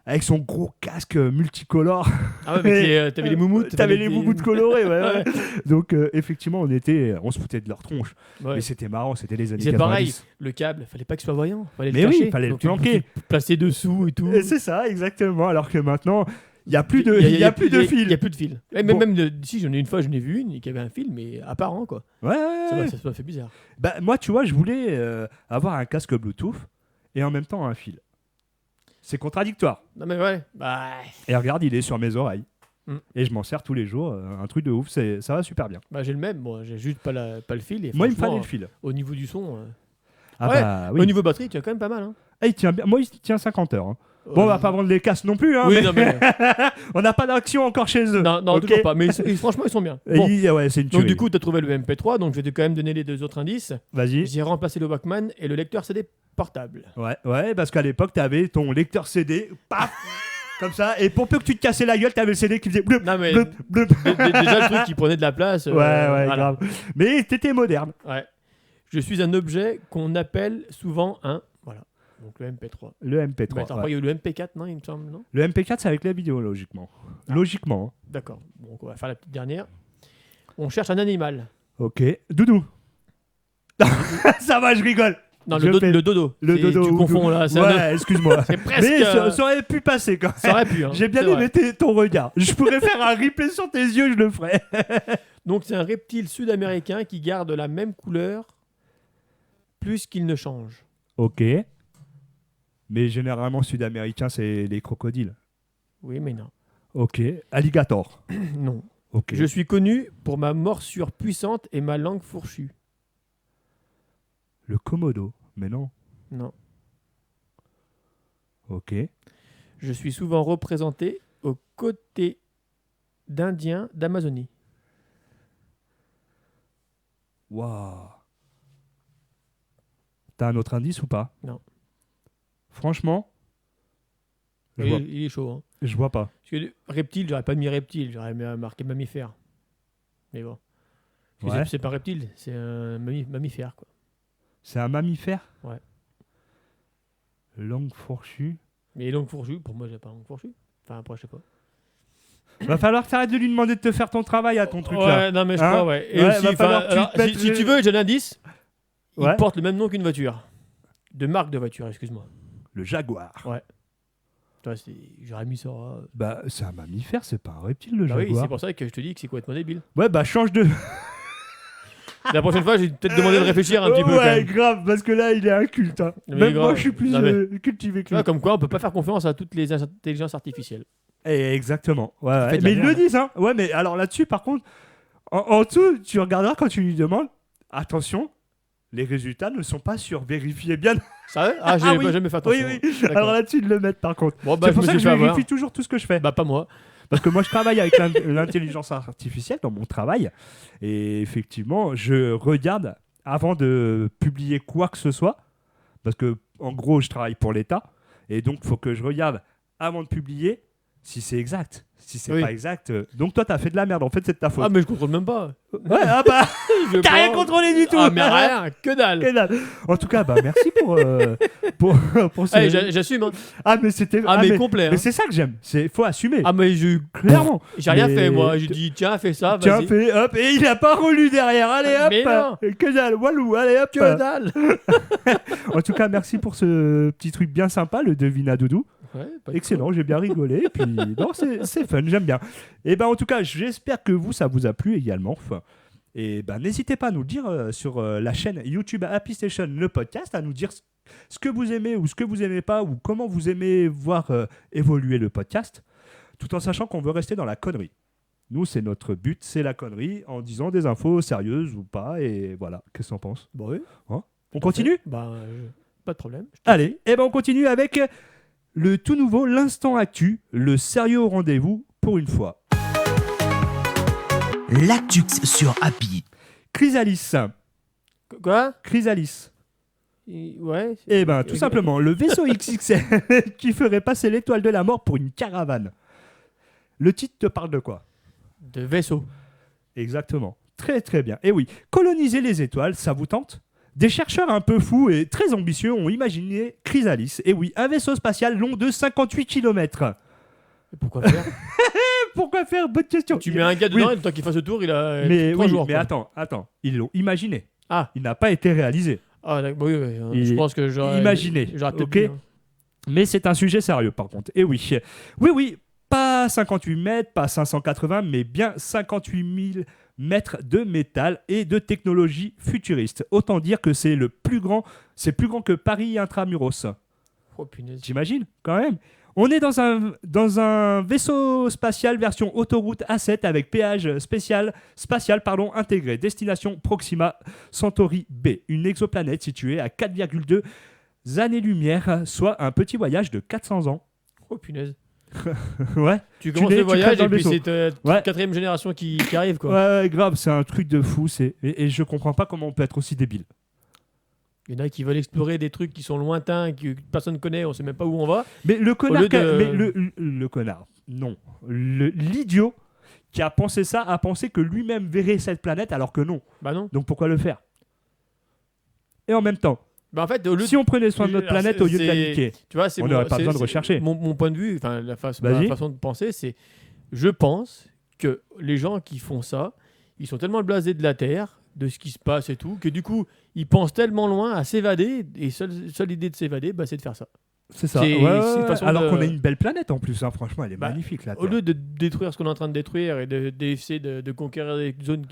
Avec son gros casque multicolore. Ah ouais, mais t'avais les moumoutes. T'avais les des- moumoutes colorées, ouais. Ouais. Donc effectivement, on se foutait de leur tronche. Ouais. Mais c'était marrant, c'était les années C'est 90. pareil, le câble, fallait pas qu'il soit voyant. Fallait Mais le oui, cacher. fallait le Donc, planquer. Placer dessous et tout. Et c'est ça, exactement. Alors que maintenant, il n'y a plus de, Il y a plus de fil. Il n'y a plus de fil. Et Bon. même si j'en ai une fois, j'en ai vu une qui avait un fil, mais apparent, quoi. Ouais. Ça m'a fait bizarre. Bah, moi, tu vois, je voulais avoir un casque Bluetooth et en même temps un fil. C'est contradictoire. Non, mais ouais. Bah. Et regarde, il est sur mes oreilles. Mm. Et je m'en sers tous les jours. Un truc de ouf. Ça va super bien. J'ai le même, moi. J'ai juste pas le fil. Et Moi, il me franchement, fallait le fil. Au niveau du son. Ah Ouais, bah oui. Au niveau batterie, tu as quand même pas mal. Hein. Ah, il tient bien. Moi, il tient 50 heures. Hein. Bon, on va pas vendre les casques non plus. Hein, Oui, mais non, mais. on n'a pas d'action encore chez eux. non, ok toujours pas. Mais franchement, ils sont bien. Et Bon. ouais, c'est une Donc, tuerie. du coup, tu as trouvé le MP3. Donc, je vais quand même donner les deux autres indices. Vas-y. J'ai remplacé le Walkman et le lecteur CD portable. Ouais, parce qu'à l'époque, t'avais ton lecteur CD, paf, comme ça, et pour peu que tu te cassais la gueule, t'avais le CD qui faisait bleu, Non, mais. bleu, bleu. Déjà, le truc qui prenait de la place. Ouais, voilà. grave. Mais t'étais moderne. Ouais. Je suis un objet qu'on appelle souvent un. Voilà. Donc le MP3. Le MP3. Mais attends, ouais. après, il y a eu le MP4, non, il me semble, non? Le MP4, c'est avec la vidéo, logiquement. Ah. Logiquement. D'accord. Donc on va faire la petite dernière. On cherche un animal. Hein. Ok. Doudou. Ça va, je rigole. Non, Je le fais- dodo. Le C'est- dodo. Tu confonds là. C'est Ouais, excuse-moi. c'est presque. Mais ça aurait pu passer quand même. ça aurait pu. Hein, J'ai bien c'est vrai. aimé ton regard. Je pourrais faire un replay sur tes yeux, je le ferais. Donc c'est un reptile sud-américain qui garde la même couleur plus qu'il ne change. Ok. Mais généralement, sud-américain, c'est les crocodiles. Oui, mais non. Ok. Alligator. Non. Ok. Je suis connu pour ma morsure puissante et ma langue fourchue. Le Komodo. Mais non. Non. Ok. Je suis souvent représenté aux côtés d'Indiens d'Amazonie. Waouh. T'as un autre indice ou pas? Non. Franchement, je vois, Il est chaud. Hein. je vois pas. Parce que reptile, j'aurais pas mis reptile, j'aurais marqué mammifère. Mais bon. Parce que Ouais. c'est pas un reptile, c'est un mammifère, quoi. C'est un mammifère. Ouais. Langue fourchue. Mais langue fourchue, pour moi, j'ai pas langue fourchue. Enfin, après, je sais pas. Va falloir que t'arrêtes de lui demander de te faire ton travail à ton truc Ouais, là. non, mais je Hein crois, ouais. Et Ouais, aussi, va falloir enfin, que tu alors, te mettes si tu veux, j'ai un indice. Ouais. Il porte le même nom qu'une voiture. De marque de voiture, excuse-moi. Le jaguar. Toi, j'aurais mis ça. Bah, c'est un mammifère, c'est pas un reptile le Bah oui, jaguar. c'est pour ça que je te dis que c'est complètement débile. Ouais, bah change de. La prochaine fois, je vais peut-être demander de réfléchir un petit peu quand Ouais, même. grave, parce que là, il est inculte. Hein. Mais Même grave. moi, je suis plus Non, mais- cultivé que Tu lui. vois, comme quoi, on peut pas faire confiance à toutes les intelligences artificielles. Exactement. Ouais, ouais. fait de la Mais ils le merde. disent, hein. Ouais, mais alors là-dessus, par contre, en dessous, tu regarderas quand tu lui demandes. Attention, les résultats ne sont pas sûrs. Vérifiez bien. Ça Ah, j'ai Ah oui. pas jamais fait Oui, attention. oui. D'accord. Alors là-dessus, ils le mettent par contre. Bon, bah, C'est pour je ça me que suis je fait avoir. vérifie toujours tout ce que je fais. Bah, pas moi. Parce que moi, je travaille avec l'intelligence artificielle dans mon travail. Et effectivement, je regarde avant de publier quoi que ce soit. Parce que, en gros, je travaille pour l'État. Et donc, il faut que je regarde avant de publier si c'est exact. Si c'est Oui. pas exact. Donc, toi, t'as fait de la merde. En fait, c'est de ta faute. Ah, mais je contrôle même pas. Ouais, ah bah, Je t'as rien prends- contrôlé du tout. Ah, mais rien, que dalle. Que dalle. En tout cas, bah, merci pour ce. Allez, j'assume. Hein. Ah, mais c'était. Ah, mais complet. mais Hein. c'est ça que j'aime. Faut assumer. Ah, mais Clairement. j'ai rien Mais- fait, moi. J'ai dit, tiens, fais ça, Tiens, vas-y. fais, hop, et il a pas relu derrière. Allez, hop. Mais non. Que dalle, Walou, allez, hop. Que dalle. En tout cas, merci pour ce petit truc bien sympa, le devina doudou. Ouais, pas de Excellent, j'ai bien rigolé. Et puis, non, c'est fun, j'aime bien. Et ben, en tout cas, j'espère que ça vous a plu également. Et ben, n'hésitez pas à nous le dire sur la chaîne YouTube Happy Station, le podcast, à nous dire ce que vous aimez ou ce que vous aimez pas, ou comment vous aimez voir évoluer le podcast, tout en sachant qu'on veut rester dans la connerie. Nous, c'est notre but, c'est la connerie, en disant des infos sérieuses ou pas, et voilà. Qu'est-ce que t'en penses? Bah oui. On continue? Bah, pas de problème. Allez, et ben on continue avec le tout nouveau, l'instant actu, le sérieux au rendez-vous pour une fois. L'actu sur Happy. Chrysalis. Quoi Chrysalis. Ouais. Eh ben, tout simplement, le vaisseau XXL qui ferait passer l'étoile de la mort pour une caravane. Le titre te parle de quoi? De vaisseau. Exactement. Très très bien. Et oui, coloniser les étoiles, ça vous tente? Des chercheurs un peu fous et très ambitieux ont imaginé Chrysalis. Et oui, un vaisseau spatial long de 58 km. Pourquoi faire Pourquoi faire? Bonne question. Tu mets un gars dedans Oui. et le temps qu'il fasse le tour, il a Mais 3 oui, jours. mais quoi. attends. Ils l'ont imaginé. Ah. Il n'a pas été réalisé. Ah, d'accord. Oui, Il je est pense que j'aurais. imaginé, J'aurais peut-être ok. mis, hein. Mais c'est un sujet sérieux par contre. Et oui. Oui, pas 58 mètres, pas 580, mais bien 58 000 mètres de métal et de technologie futuriste. Autant dire que c'est plus grand que Paris Intramuros. Oh, punaise. T'imagines quand même? On est dans un vaisseau spatial version autoroute A7 avec péage spatial intégré. Destination Proxima Centauri B, une exoplanète située à 4,2 années-lumière, soit un petit voyage de 400 ans. Oh, punaise. Ouais. Tu commences l'es, le tu crèves voyage dans et le puis vaisseau. c'est Ouais. 4ème génération qui arrive, quoi. Ouais, grave, c'est un truc de fou. Et je comprends pas comment on peut être aussi débile. Il y en a qui veulent explorer des trucs qui sont lointains, que personne ne connaît, on sait même pas où on va. Mais le connard, lieu de- mais le connard, non. L'idiot qui a pensé ça a pensé que lui-même verrait cette planète alors que non. Bah non. Donc pourquoi le faire? Et en même temps, Bah en fait, au lieu si on prenait soin de notre Alors, planète au lieu de la c'est- niquer, tu vois, c'est on mon- n'aurait pas c'est- besoin de c'est- rechercher. Mon point de vue, enfin ma Vas-y. façon de penser, c'est je pense que les gens qui font ça, ils sont tellement blasés de la Terre, de ce qui se passe et tout, que du coup, ils pensent tellement loin à s'évader, et seule idée de s'évader, bah, c'est de faire ça. c'est ça. c'est- Ouais, c'est une façon alors de- qu'on a une belle planète en plus, hein, franchement, elle est Bah, magnifique là. Au lieu de détruire ce qu'on est en train de détruire et d'essayer de conquérir des zones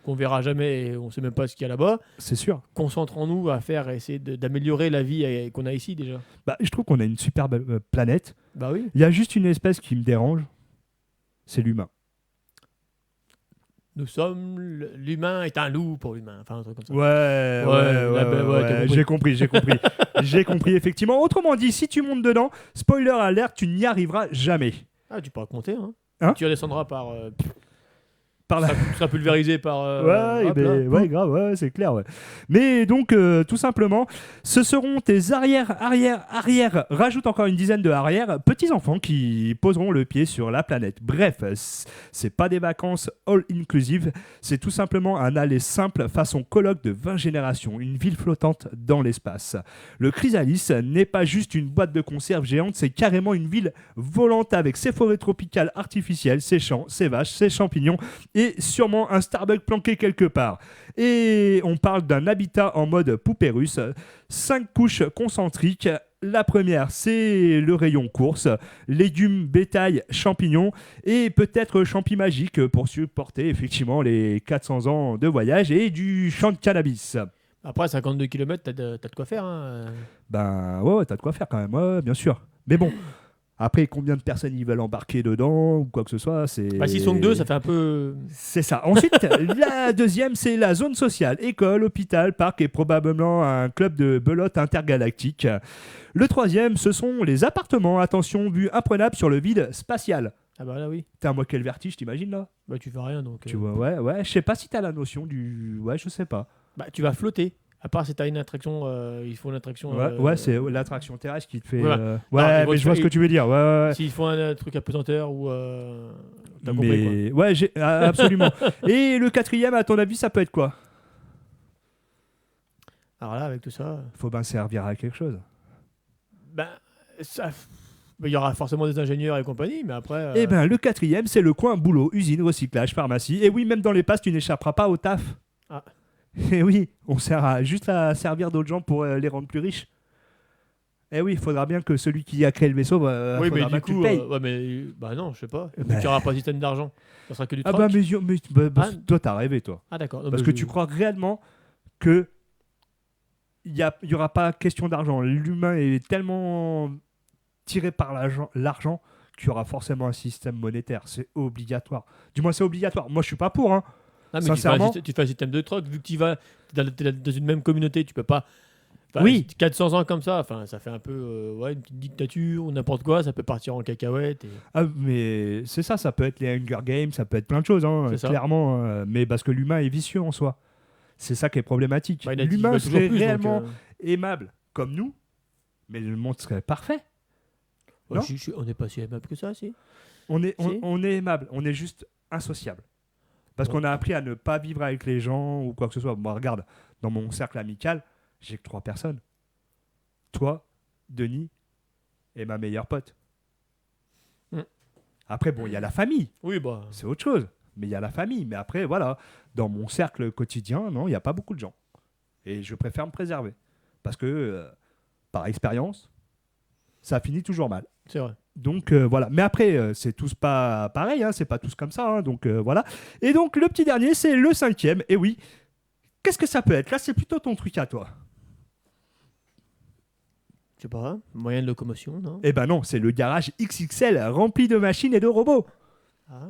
qu'on verra jamais et on sait même pas ce qu'il y a là-bas, C'est sûr. concentrons-nous à essayer d'améliorer la vie qu'on a ici déjà. Bah, je trouve qu'on a une super belle planète. Bah oui. Il y a juste une espèce qui me dérange, c'est l'humain. Nous sommes. L'humain est un loup pour l'humain. Enfin, un truc comme ça. Ouais, t'as compris. j'ai compris. J'ai compris, effectivement. Autrement dit, si tu montes dedans, spoiler alert, tu n'y arriveras jamais. Ah, tu peux raconter, hein. Hein Tu redescendras par. par la... Tu seras pulvérisé par. Ouais, hop, mais- là. ouais, grave, ouais, c'est clair. Ouais. Mais donc, tout simplement, ce seront tes arrière. Rajoute encore une dizaine de arrière petits-enfants qui poseront le pied sur la planète. Bref, c'est pas des vacances all inclusive, c'est tout simplement un aller simple façon colloque de 20 générations, une ville flottante dans l'espace. Le Chrysalis n'est pas juste une boîte de conserve géante, c'est carrément une ville volante avec ses forêts tropicales artificielles, ses champs, ses vaches, ses champignons et sûrement un Starbucks planqué quelque part. Et on parle d'un habitat en mode poupée russe, 5 couches concentriques. La première, c'est le rayon course, légumes, bétail, champignons et peut-être champi magique pour supporter effectivement les 400 ans de voyage et du champ de cannabis. Après, 52 km, t'as de quoi faire. Hein. Ben ouais, t'as de quoi faire quand même, ouais, bien sûr. Mais bon, après, combien de personnes ils veulent embarquer dedans ou quoi que ce soit, c'est... Bah, s'ils sont que 2, ça fait un peu. C'est ça. Ensuite, la deuxième, c'est la zone sociale. École, hôpital, parc et probablement un club de belote intergalactique. Le troisième, ce sont les appartements. Attention, vue imprenable sur le vide spatial. Ah bah là, oui. T'as moi quel vertige, t'imagines là? Bah, tu fais rien donc. Tu vois, ouais. Je sais pas si t'as la notion du... Ouais, je sais pas. Bah, tu vas flotter. À part si t'as une attraction, il faut une attraction. Ouais, c'est l'attraction terrestre qui te fait... Voilà. Ouais, ils vont mais te je vois faire- ce que tu veux dire. Ouais. S'il faut un truc à pesanteur ou. T'as compris quoi. Mais... Ouais, absolument. Et le quatrième, à ton avis, ça peut être quoi? Alors là, avec tout ça. Faut bien servir à quelque chose. Ben, ça. Il y aura forcément des ingénieurs et compagnie, mais après. Eh ben, le quatrième, c'est le coin boulot, usine, recyclage, pharmacie. Et oui, même dans les passes, tu n'échapperas pas au taf. Ah. Et oui, on sert juste à servir d'autres gens pour les rendre plus riches. Eh oui, il faudra bien que celui qui a créé le vaisseau, oui, faudra mais bien du que tu coup. le payes. Ouais, mais. Bah non, je sais pas. Bah. Il n'y aura pas de système d'argent. Ça sera que du Ah troc. bah, mais Ah. toi, t'as rêvé, toi. Ah, d'accord. Non, Parce mais que je- tu crois réellement que il y aura pas question d'argent. L'humain est tellement tiré par l'argent qu'il y aura forcément un système monétaire. C'est obligatoire. Du moins, c'est obligatoire. Moi, je suis pas pour, hein. Ah, mais Sincèrement. tu fais un système de troc, vu que tu vas t'es dans une même communauté, tu peux pas. Enfin, Oui. 400 ans comme ça, enfin, ça fait un peu une petite dictature ou n'importe quoi, ça peut partir en cacahuète. Ah, mais c'est ça, ça peut être les Hunger Games, ça peut être plein de choses, hein, C'est ça. clairement. Mais parce que l'humain est vicieux en soi. C'est ça qui est problématique. Bah, il a dit, il L'humain veut toujours serait plus, donc, réellement aimable comme nous, mais le monde serait parfait. ouais, non on n'est pas si aimable que ça, si. On est, Si. on est aimable, on est juste insociable. Parce Ouais. qu'on a appris à ne pas vivre avec les gens ou quoi que ce soit. Moi, regarde, dans mon cercle amical, j'ai que 3 personnes. Toi, Denis et ma meilleure pote. Mm. Après, bon, il y a la famille. Oui, bah. C'est autre chose. Mais il y a la famille. Mais après, voilà, dans mon cercle quotidien, non, il n'y a pas beaucoup de gens. Et je préfère me préserver. Parce que, par expérience, ça finit toujours mal. C'est vrai. Donc voilà. Mais après, c'est tous pas pareil, hein, c'est pas tous comme ça. Hein, donc voilà. Et donc le petit dernier, c'est le 5e. Et oui, qu'est-ce que ça peut être? Là, c'est plutôt ton truc à toi. Je sais pas, moyen de locomotion, non? Eh ben non, c'est le garage XXL rempli de machines et de robots. Ah.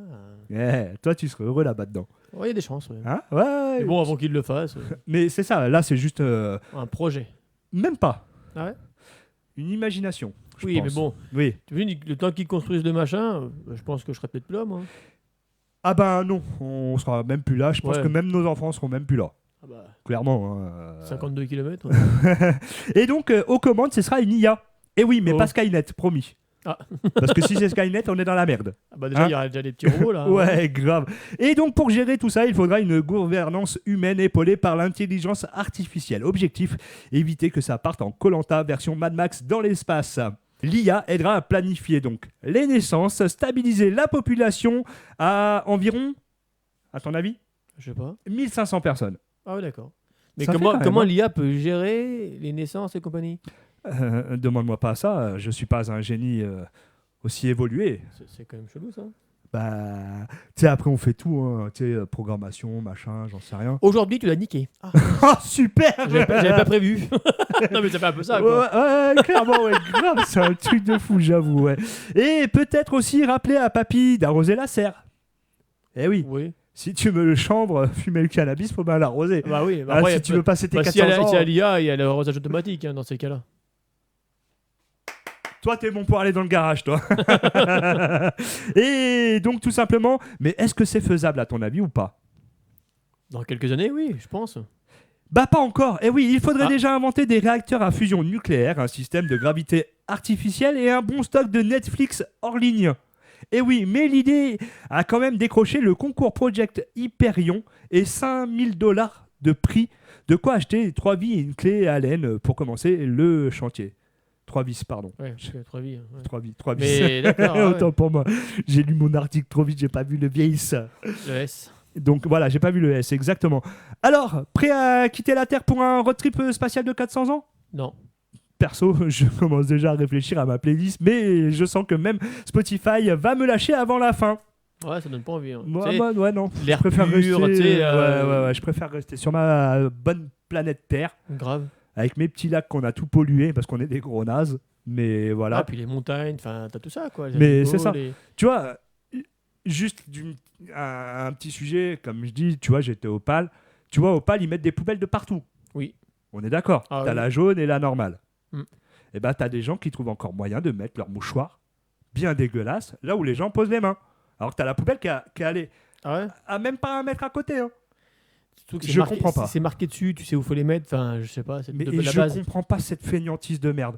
Toi, tu serais heureux là-bas dedans. Ouais, il y a des chances, ouais. Hein? Ouais. Mais bon, avant qu'il le fasse, Mais c'est ça. Là, c'est juste un projet. même pas Ah ouais? une imagination. je Oui, pense. mais bon, Oui. tu vois, le temps qu'ils construisent le machin, je pense que je serais peut-être plus là, moi. Ah ben non, on sera même plus là. Je pense Ouais. que même nos enfants seront même plus là. Ah bah, Clairement. Hein. 52 km. Et donc, aux commandes, ce sera une IA. Et oui, mais Oh. pas Skynet, promis. Ah. Parce que si c'est Skynet, on est dans la merde. Ah bah déjà, Hein? il y aura déjà des petits robots, là. hein. Ouais, grave. Et donc, pour gérer tout ça, il faudra une gouvernance humaine épaulée par l'intelligence artificielle. Objectif, éviter que ça parte en Koh-Lanta version Mad Max dans l'espace. L'IA aidera à planifier donc les naissances, stabiliser la population à environ, à ton avis, Je sais pas. 1500 personnes. Ah ouais, d'accord. Mais Ça fait quand même, comment hein. l'IA peut gérer les naissances et compagnie? Demande-moi pas ça, je suis pas un génie aussi évolué. C'est quand même chelou, ça. Bah, tu sais, après on fait tout, hein, tu sais, programmation, machin, j'en sais rien. Aujourd'hui, tu l'as niqué. Ah, Oh, super! j'avais pas prévu. Non, mais ça fait un peu ça, quoi. Ouais, clairement, ouais, grave, c'est un truc de fou, j'avoue, ouais. Et peut-être aussi rappeler à papy d'arroser la serre. Eh oui, Oui. si tu veux le chanvre, fumer le cannabis, faut bien l'arroser. Bah oui. Bah Ah, après, si tu veux passer tes bah, 400 si elle ans... a l'IA, il y a l'arrosage automatique, hein, dans ces cas-là. Toi, t'es bon pour aller dans le garage, toi. Et donc, tout simplement, mais est-ce que c'est faisable à ton avis ou pas? Dans quelques années, oui, je pense. Bah pas encore. Eh oui, il faudrait Ah. déjà inventer des réacteurs à fusion nucléaire, un système de gravité artificielle et un bon stock de Netflix hors ligne. Eh oui, mais l'idée a quand même décroché le concours Project Hyperion et $5 000 de prix. De quoi acheter 3 vis et une clé Allen pour commencer le chantier. 3 vis, pardon. Ouais, parce que 3 vies. Ouais. 3 vis. Mais d'accord, ouais, Autant pour moi. J'ai lu mon article trop vite, j'ai pas vu le vieillisse. le S. Donc voilà, j'ai pas vu le S, exactement. Alors, prêt à quitter la Terre pour un road trip spatial de 400 ans? Non. Perso, je commence déjà à réfléchir à ma playlist, mais je sens que même Spotify va me lâcher avant la fin. Ouais, ça donne pas envie. Hein. Moi, Tu sais, ouais, non. l'air Je préfère pur, rester, tu sais, ouais, je préfère rester sur ma bonne planète Terre, grave. avec mes petits lacs qu'on a tout pollués, parce qu'on est des gros nazes. Mais voilà. Ah, puis les montagnes, enfin, t'as tout ça, quoi. les Mais animaux, c'est ça. les- Tu vois, juste un petit sujet, comme je dis, tu vois, j'étais au PAL. Tu vois, au PAL, ils mettent des poubelles de partout. Oui. On est d'accord. Ah T'as oui. la jaune et la normale. Mm. Et bah, t'as des gens qui trouvent encore moyen de mettre leur mouchoir bien dégueulasse là où les gens posent les mains. Alors que t'as la poubelle qui est allée Ah ouais. à même pas 1 mètre à côté. Hein. Surtout que c'est Je marqué- comprends pas. C'est marqué dessus, tu sais où faut les mettre. Enfin, je sais pas. C'est Mais de et la je base. comprends pas cette feignantise de merde.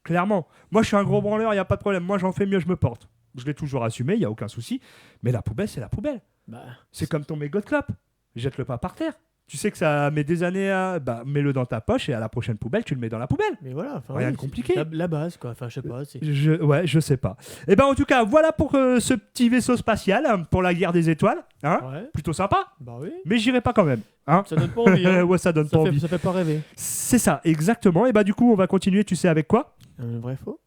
Clairement. Moi, je suis un gros branleur, il n'y a pas de problème. Moi, j'en fais mieux, je me porte. Je l'ai toujours assumé, il n'y a aucun souci. Mais la poubelle, c'est la poubelle. Bah, C'est comme ton mégot de clope. Jette-le pas par terre. Tu sais que ça met des années à. Bah, mets-le dans ta poche et à la prochaine poubelle, tu le mets dans la poubelle. mais voilà. enfin, Rien oui, de c'est compliqué. La base, quoi. Enfin, je sais pas. C'est... Ouais, je sais pas. Et ben en tout cas, voilà pour ce petit vaisseau spatial pour la guerre des étoiles. Hein. Ouais. Plutôt sympa, Bah oui. mais j'irai pas quand même. Hein. Ça donne pas envie. Hein. Ouais, ça donne pas envie. Ça fait pas rêver. C'est ça, exactement. Et bah du coup, on va continuer, tu sais avec quoi? Un vrai faux?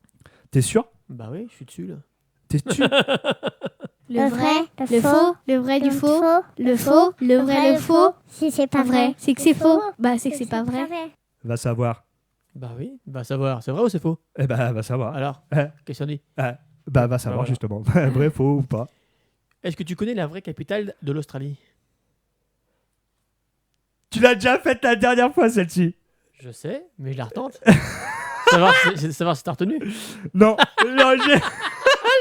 T'es sûr? Bah oui, je suis dessus là. T'es dessus? Le vrai, le faux, le vrai du faux, le faux, le vrai, le faux. Si c'est Pas vrai, c'est que c'est faux. Bah, c'est que c'est pas vrai. Va savoir. Bah oui, va savoir. C'est vrai ou c'est faux? Eh ben, va savoir. Alors, Eh, qu'est-ce qu'on dit? bah, va savoir voilà. justement. Vrai, faux ou pas. Est-ce que tu connais la vraie capitale de l'Australie? Tu l'as déjà faite la dernière fois, celle-ci. Je sais, mais je la retente. savoir si t'as retenu. Non, non, j'ai.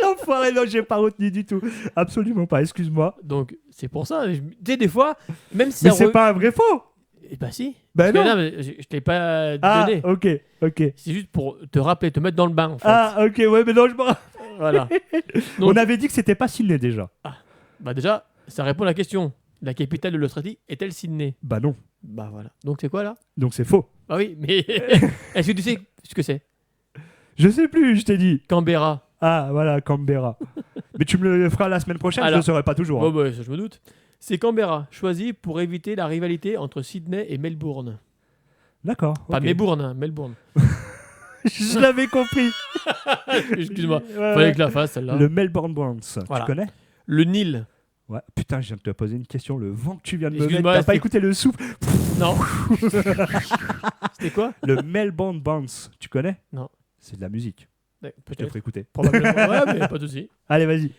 L'enfoiré, non, j'ai pas retenu du tout. Absolument pas, excuse-moi. Donc, c'est pour ça. Tu sais, des fois, même si Mais ça c'est pas un vrai faux. Eh bah si. Ben Parce que non. là, mais je t'ai pas Ah, donné. ok. C'est juste pour te rappeler, te mettre dans le bain, en fait. Ah, ok, ouais, mais non, je me rappelle. Voilà. On Donc, avait dit que c'était pas Sydney déjà. bah déjà, ça répond à la question. La capitale de l'Australie est-elle Sydney? Bah non, Bah voilà. Donc c'est quoi là? donc c'est faux. Ah oui, mais est-ce que tu sais ce que c'est? Je sais plus, je t'ai dit. Canberra. Ah, voilà, Canberra. Mais tu me le feras la semaine prochaine, je Alors. ne saurai pas toujours. Bon, Hein. bah, ça, je me doute. C'est Canberra, choisi pour éviter la rivalité entre Sydney et Melbourne. D'accord. Pas ok. Melbourne, hein, Melbourne. Je l'avais compris. Excuse-moi, Ouais, fallait ouais. que je la fasse celle-là. Le Melbourne Browns, Voilà. tu connais? Le Nil. Ouais. Putain, je viens de te poser une question. Le vent que tu viens de me mettre, Excuse-moi, t'as pas c'était- écouté le souffle. Non. C'était quoi? Le Melbourne Browns, tu connais? Non. C'est de la musique. Je te Peut-être. ferai écouter. Probablement. Ouais, mais pas de souci. Allez, vas-y.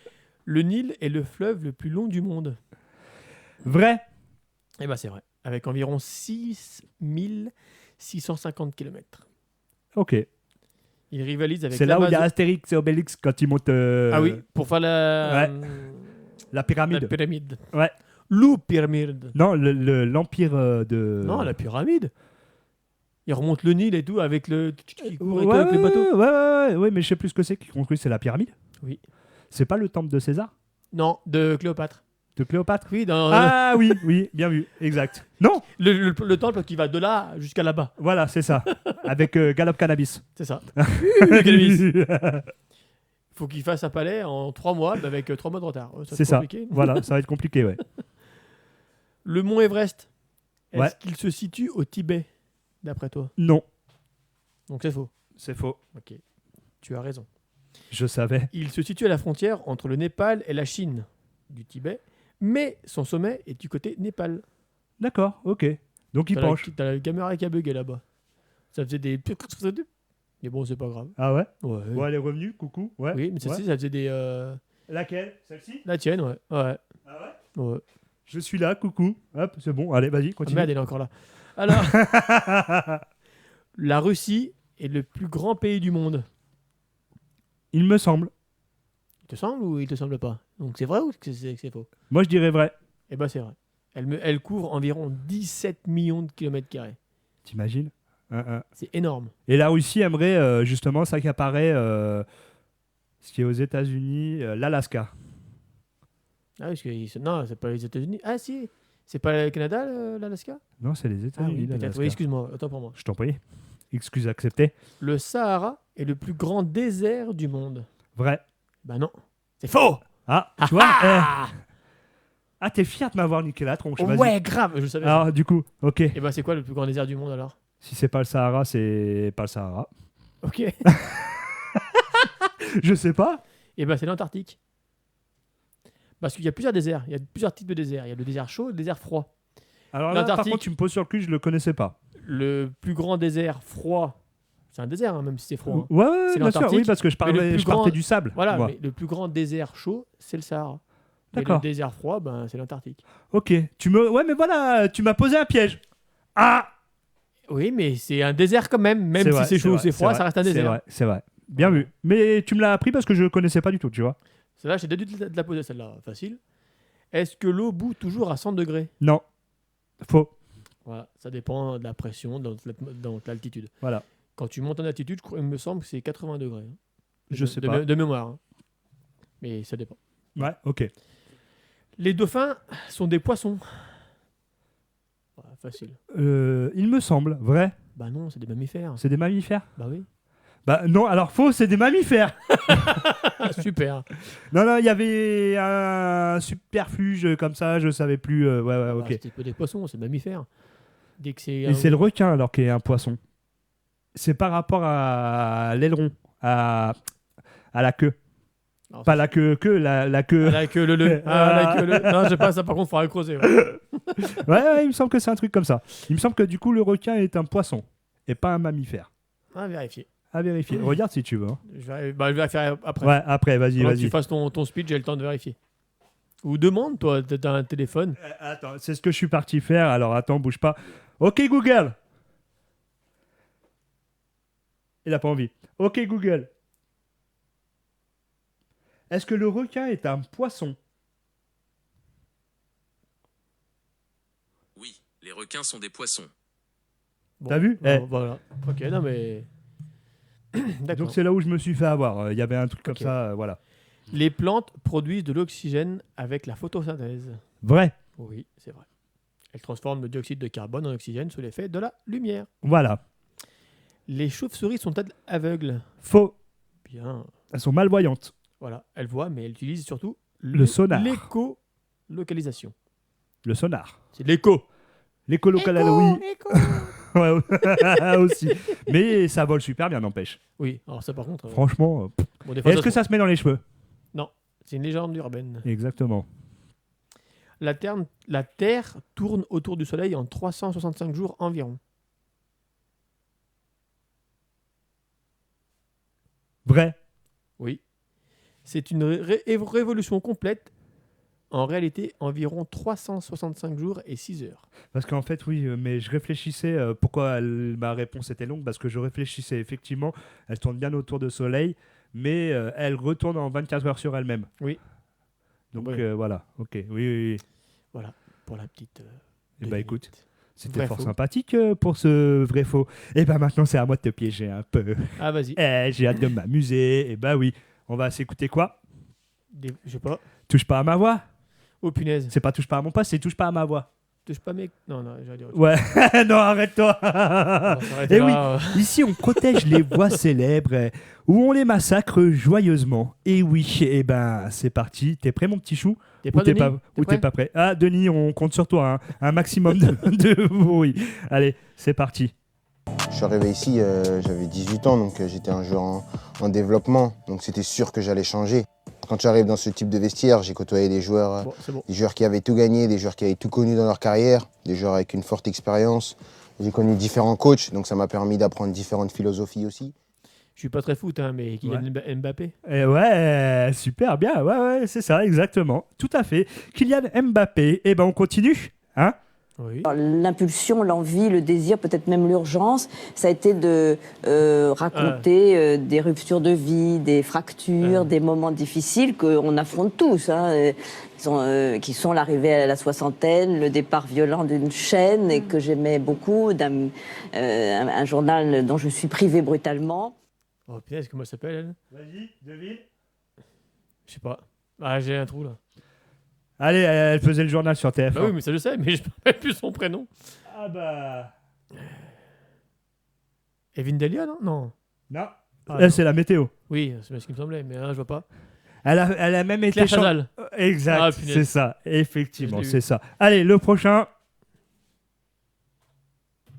Le Nil est le fleuve le plus long du monde. Vrai? Eh ben c'est vrai. Avec environ 6650 km. Ok. Il rivalise avec C'est là où il y a l'Amazon- Astérix et Obélix quand ils montent Ah oui, pour faire la... Ouais. la la pyramide. pyramide. Ouais. Lou pyramide. Non, l'empire de. Non, la pyramide. Il remonte le Nil et tout avec le... Il court et tout Ouais, avec les bateaux. ouais, mais je sais plus ce que c'est qui construit, c'est la pyramide. Oui. C'est pas le temple de César? Non, de Cléopâtre. De Cléopâtre? Oui, dans Ah oui, bien vu, exact. Non, le temple qui va de là jusqu'à là-bas. voilà, c'est ça. Avec Galop Cannabis. C'est ça. Le cannabis. Faut qu'il fasse un palais en 3 mois, mais avec 3 mois de retard. Ça, C'est ça. compliqué. Voilà, ça va être compliqué, ouais. Le mont Everest, est-ce Ouais. qu'il se situe au Tibet, d'après toi? Non, Donc c'est faux. c'est faux. Ok, tu as raison. Je savais. Il se situe à la frontière entre le Népal et la Chine, du Tibet, mais son sommet est du côté Népal. D'accord, ok. Donc il T'as penche. T'as la caméra qui a bugué là-bas. Ça faisait des... Mais bon, c'est pas grave. Ah ouais? Ouais. Bon, elle est revenue, coucou. Ouais. Oui, mais celle-ci, ouais. ça faisait des... Laquelle? Celle-ci? La tienne, ouais. Ouais. Ah ouais? Ouais. Je suis là, coucou. Hop, c'est bon. Allez, vas-y, Ah, continue. merde, elle est encore là. Alors, la Russie est le plus grand pays du monde. Il me semble. Il te semble ou il te semble pas? Donc c'est vrai ou que c'est faux? Moi, je dirais vrai. Eh ben c'est vrai. Elle couvre environ 17 millions de kilomètres carrés. T'imagines? C'est énorme. Et la Russie aimerait justement s'accaparer ce qui est aux États-Unis, l'Alaska. Ah oui, parce que non, c'est pas les États-Unis. Ah si, c'est pas le Canada, l'Alaska? Non, c'est les Ah États-Unis. oui, peut-être. l'Alaska. Oui, excuse-moi, autant pour moi. Je t'en prie. Excuse acceptée. Le Sahara est le plus grand désert du monde. Vrai. Bah non, c'est faux. Ah, tu vois Ah Ah, t'es fier de m'avoir niqué la tronche. vas-y. ouais, grave, je savais. Alors, du coup, ok. Et bah c'est quoi le plus grand désert du monde alors? Si c'est pas le Sahara, c'est pas le Sahara. Ok. Je sais pas. Et bah c'est l'Antarctique. Parce qu'il y a plusieurs déserts, il y a plusieurs types de déserts. Il y a le désert chaud et le désert froid. Alors là, par L'Antarctique. contre, tu me poses sur le cul, je le connaissais pas. Le plus grand désert froid, c'est un désert, hein, même si c'est froid. Hein. Ouais, ouais, C'est bien sûr, l'Antarctique, oui, parce que je mais le plus partais grand- du sable. Voilà, moi. mais le plus grand désert chaud, c'est le Sahara. Et le D'accord. désert froid, ben, c'est l'Antarctique. Ok. Ouais, mais voilà, tu m'as posé un piège. Ah. Oui, mais c'est un désert quand même. Même C'est si vrai, c'est chaud ou vrai, c'est froid, vrai, ça reste un désert. C'est vrai. Bien vu. Mais tu me l'as appris parce que je connaissais pas du tout, tu vois. Celle-là, j'ai dû te la poser, celle-là. Facile. Est-ce que l'eau bout toujours à 100 degrés? Non. Faux. Voilà, ça dépend de la pression dans l'altitude. Voilà. Quand tu montes en altitude, il me semble que c'est 80 degrés. Hein. Je sais pas. De mémoire. Hein. Mais ça dépend. Ouais, ok. Les dauphins sont des poissons. Ouais, facile. Il me semble, vrai. Bah non, c'est des mammifères. C'est des mammifères. Bah oui. Bah non, alors faux, c'est des mammifères. Ah, super. Non, il y avait un superfuge comme ça, je savais plus. Ouais, ok. Bah, c'est pas des poissons, c'est des mammifères. Dès que c'est Et c'est le requin alors qui est un poisson. C'est par rapport à l'aileron, à la queue. Alors, Pas la queue, la queue. la queue le. Ah, la queue le. Non, je sais pas, ça par contre, il faudra creuser. Ouais. Ouais, il me semble que c'est un truc comme ça. Il me semble que du coup, le requin est un poisson et pas un mammifère. À vérifier. À vérifier. Regarde si tu veux. Hein. Je vais la faire après. Ouais, après, vas-y, Pendant que vas-y. tu fasses ton speech, j'ai le temps de vérifier. Ou demande, toi, t'as un téléphone. Attends, c'est ce que je suis parti faire. Alors attends, bouge pas. Ok Google. Il a pas envie. Ok Google. Est-ce que le requin est un poisson? Oui, les requins sont des poissons. Bon, T'as vu bon, voilà. Ok, non mais. D'accord. Donc c'est là où je me suis fait avoir. Il y avait un truc comme Ok. ça, voilà. Les plantes produisent de l'oxygène avec la photosynthèse. Vrai. Oui, c'est vrai. Elles transforment le dioxyde de carbone en oxygène sous l'effet de la lumière. Voilà. Les chauves-souris sont-elles aveugles? Faux. Bien. Elles sont malvoyantes. Voilà, elles voient, mais elles utilisent surtout Le sonar. l'écho-localisation. Le sonar. C'est l'écho. L'écolocal, oui. Ouais, aussi. Mais ça vole super bien, n'empêche. Oui, alors ça par contre. Franchement. Bon, des fois, Est-ce que ça se met dans les cheveux? Non, c'est une légende urbaine. Exactement. La Terre tourne autour du Soleil en 365 jours environ. Vrai. Oui. C'est une révolution complète. En réalité, environ 365 jours et 6 heures. Parce qu'en fait, oui, mais je réfléchissais. Pourquoi ma réponse était longue? Parce que je réfléchissais effectivement. Elle tourne bien autour du Soleil, mais elle retourne en 24 heures sur elle-même. Oui. Donc Oui. voilà. Ok. Oui. Voilà, pour la petite. Eh ben, écoute, c'était Vrai fort faux. sympathique pour ce vrai faux. Et ben maintenant, c'est à moi de te piéger un peu. Ah, vas-y. J'ai hâte de m'amuser. Et bah oui. On va s'écouter quoi? Je sais pas. Touche pas à ma voix. Oh punaise. C'est pas touche pas à mon poste, c'est touche pas à ma voix. Touche pas, mec. Non, j'allais dire. Ouais. Non, arrête-toi. On va s'arrêter Eh là. Ici, on protège les voix célèbres où on les massacre joyeusement. Et oui, et ben c'est parti. T'es prêt, mon petit chou? T'es Ou pas t'es Denis pas, ou t'es pas prêt? Ah, Denis, on compte sur toi. Hein. Un maximum de bruit. Allez, c'est parti. Je suis arrivé ici, j'avais 18 ans, donc j'étais un joueur en développement, donc c'était sûr que j'allais changer. Quand tu arrives dans ce type de vestiaire, j'ai côtoyé des joueurs, Bon, c'est bon. des joueurs qui avaient tout gagné, des joueurs qui avaient tout connu dans leur carrière, des joueurs avec une forte expérience. J'ai connu différents coachs, donc ça m'a permis d'apprendre différentes philosophies aussi. Je suis pas très foot, hein, mais Kylian Mbappé. Ouais, super bien. Ouais, c'est ça, exactement. Tout à fait. Kylian Mbappé. Et ben on continue, hein? Oui. Alors, l'impulsion, l'envie, le désir, peut-être même l'urgence, ça a été de raconter des ruptures de vie, des fractures, des moments difficiles qu'on affronte tous, hein, qui sont l'arrivée à la soixantaine, le départ violent d'une chaîne et que j'aimais beaucoup, un journal dont je suis privée brutalement. Oh putain, comment elle s'appelle, elle? Vas-y, devine. Je sais pas. Ah, j'ai un trou là. Allez, elle faisait le journal sur TF1. Bah oui, mais ça je sais, mais je ne rappelle plus son prénom. Ah bah... Evin Delia, non? Non. Non. Ah, non. C'est la météo. Oui, c'est bien ce qui me semblait, mais là, je vois pas. Elle a même été... Claire Chazal. Exact, Ah, punaise. c'est ça. Effectivement, Je l'ai c'est vu. ça. Allez, le prochain.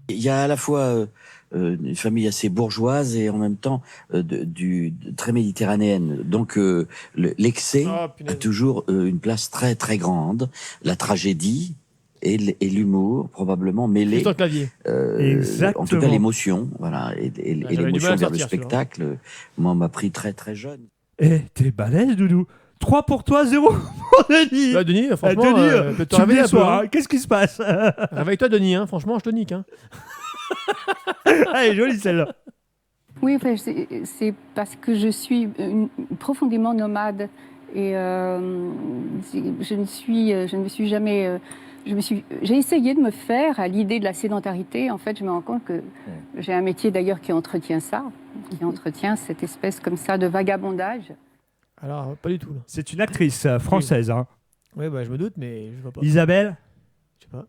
Il y a à la fois une famille assez bourgeoise et en même temps très méditerranéenne. Donc l'excès Ah, a punaise. toujours une place très très grande. La tragédie et l'humour probablement mêlés. Christian Clavier. Exactement. En tout cas l'émotion, voilà, et j'avais du mal l'émotion à vers le sortir, celui-là. spectacle. Moi, on m'a pris très très jeune. Eh, t'es balèze, Doudou. 3 pour toi, 0 pour Denis. Bah, Denis, Eh, franchement, Denis, peut te tu me réveiller un peu, déçois, hein. hein. Qu'est-ce qui se passe? Réveille-toi, Denis, hein. Franchement, je te nique. Hein. Allez, jolie celle-là. Oui, enfin, c'est parce que je suis profondément nomade et je ne me suis jamais... j'ai essayé de me faire à l'idée de la sédentarité. En fait, je me rends compte que j'ai un métier d'ailleurs qui entretient ça, qui entretient cette espèce comme ça de vagabondage. Alors, pas du tout. Là. C'est une actrice française. Hein. Ouais, bah, je me doute, mais je vois pas. Isabelle. Je sais pas.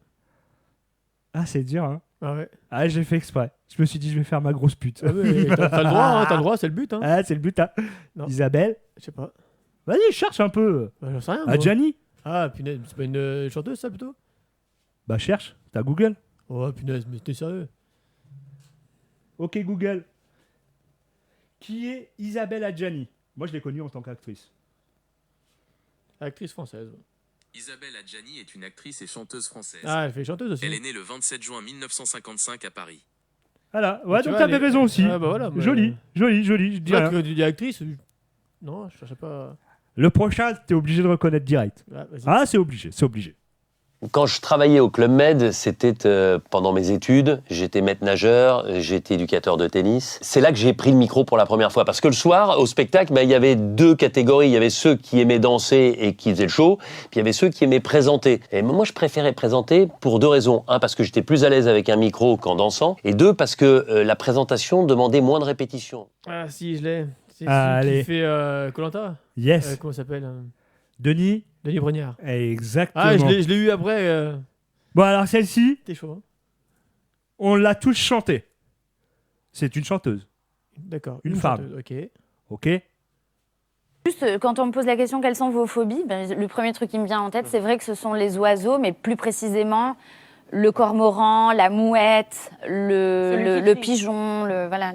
Ah, c'est dur, hein. Ah ouais. Ah, j'ai fait exprès. Je me suis dit, je vais faire ma grosse pute. Ah ouais, t'as le droit, hein, t'as le droit, c'est le but. Hein. Ah, c'est le but, hein. Non. Isabelle. Je sais pas. Vas-y, cherche un peu. Bah, j'en sais rien. moi. Adjani. Ah, punaise, c'est pas une chanteuse, ça, plutôt? Bah, cherche. T'as Google. Oh, punaise, mais t'es sérieux? Ok, Google. Qui est Isabelle Adjani? Moi, je l'ai connue en tant qu'actrice. Actrice française. Ouais. Isabelle Adjani est une actrice et chanteuse française. Ah, elle fait chanteuse aussi. Elle est née le 27 juin 1955 à Paris. Voilà. Ouais, Tu donc vois, t'avais elle est- raison aussi. Ah, bah voilà. mais- Joli, joli, joli. Je dis Ah, rien. tu dis actrice? Non, je cherchais pas. Le prochain, t'es obligé de reconnaître direct. Ah, vas-y. Ah, c'est obligé, c'est obligé. Quand je travaillais au Club Med, c'était pendant mes études. J'étais maître nageur, j'étais éducateur de tennis. C'est là que j'ai pris le micro pour la première fois. Parce que le soir, au spectacle, il y avait deux catégories. Il y avait ceux qui aimaient danser et qui faisaient le show. Puis il y avait ceux qui aimaient présenter. Et moi, je préférais présenter pour deux raisons. Un, parce que j'étais plus à l'aise avec un micro qu'en dansant. Et deux, parce que la présentation demandait moins de répétitions. Ah, si, je l'ai. C'est Allez. celui qui fait Koh-Lanta. Yes. Comment ça s'appelle Denis. Denis Brognard. Exactement. Ah, je l'ai eu après. Bon, alors celle-ci, T'es chaud, hein? on l'a tous chantée. C'est une chanteuse. D'accord. Une femme. chanteuse, ok. Ok. Juste, quand on me pose la question quelles sont vos phobies, ben, le premier truc qui me vient en tête, c'est vrai que ce sont les oiseaux, mais plus précisément le cormoran, la mouette, le pigeon, voilà. Voilà.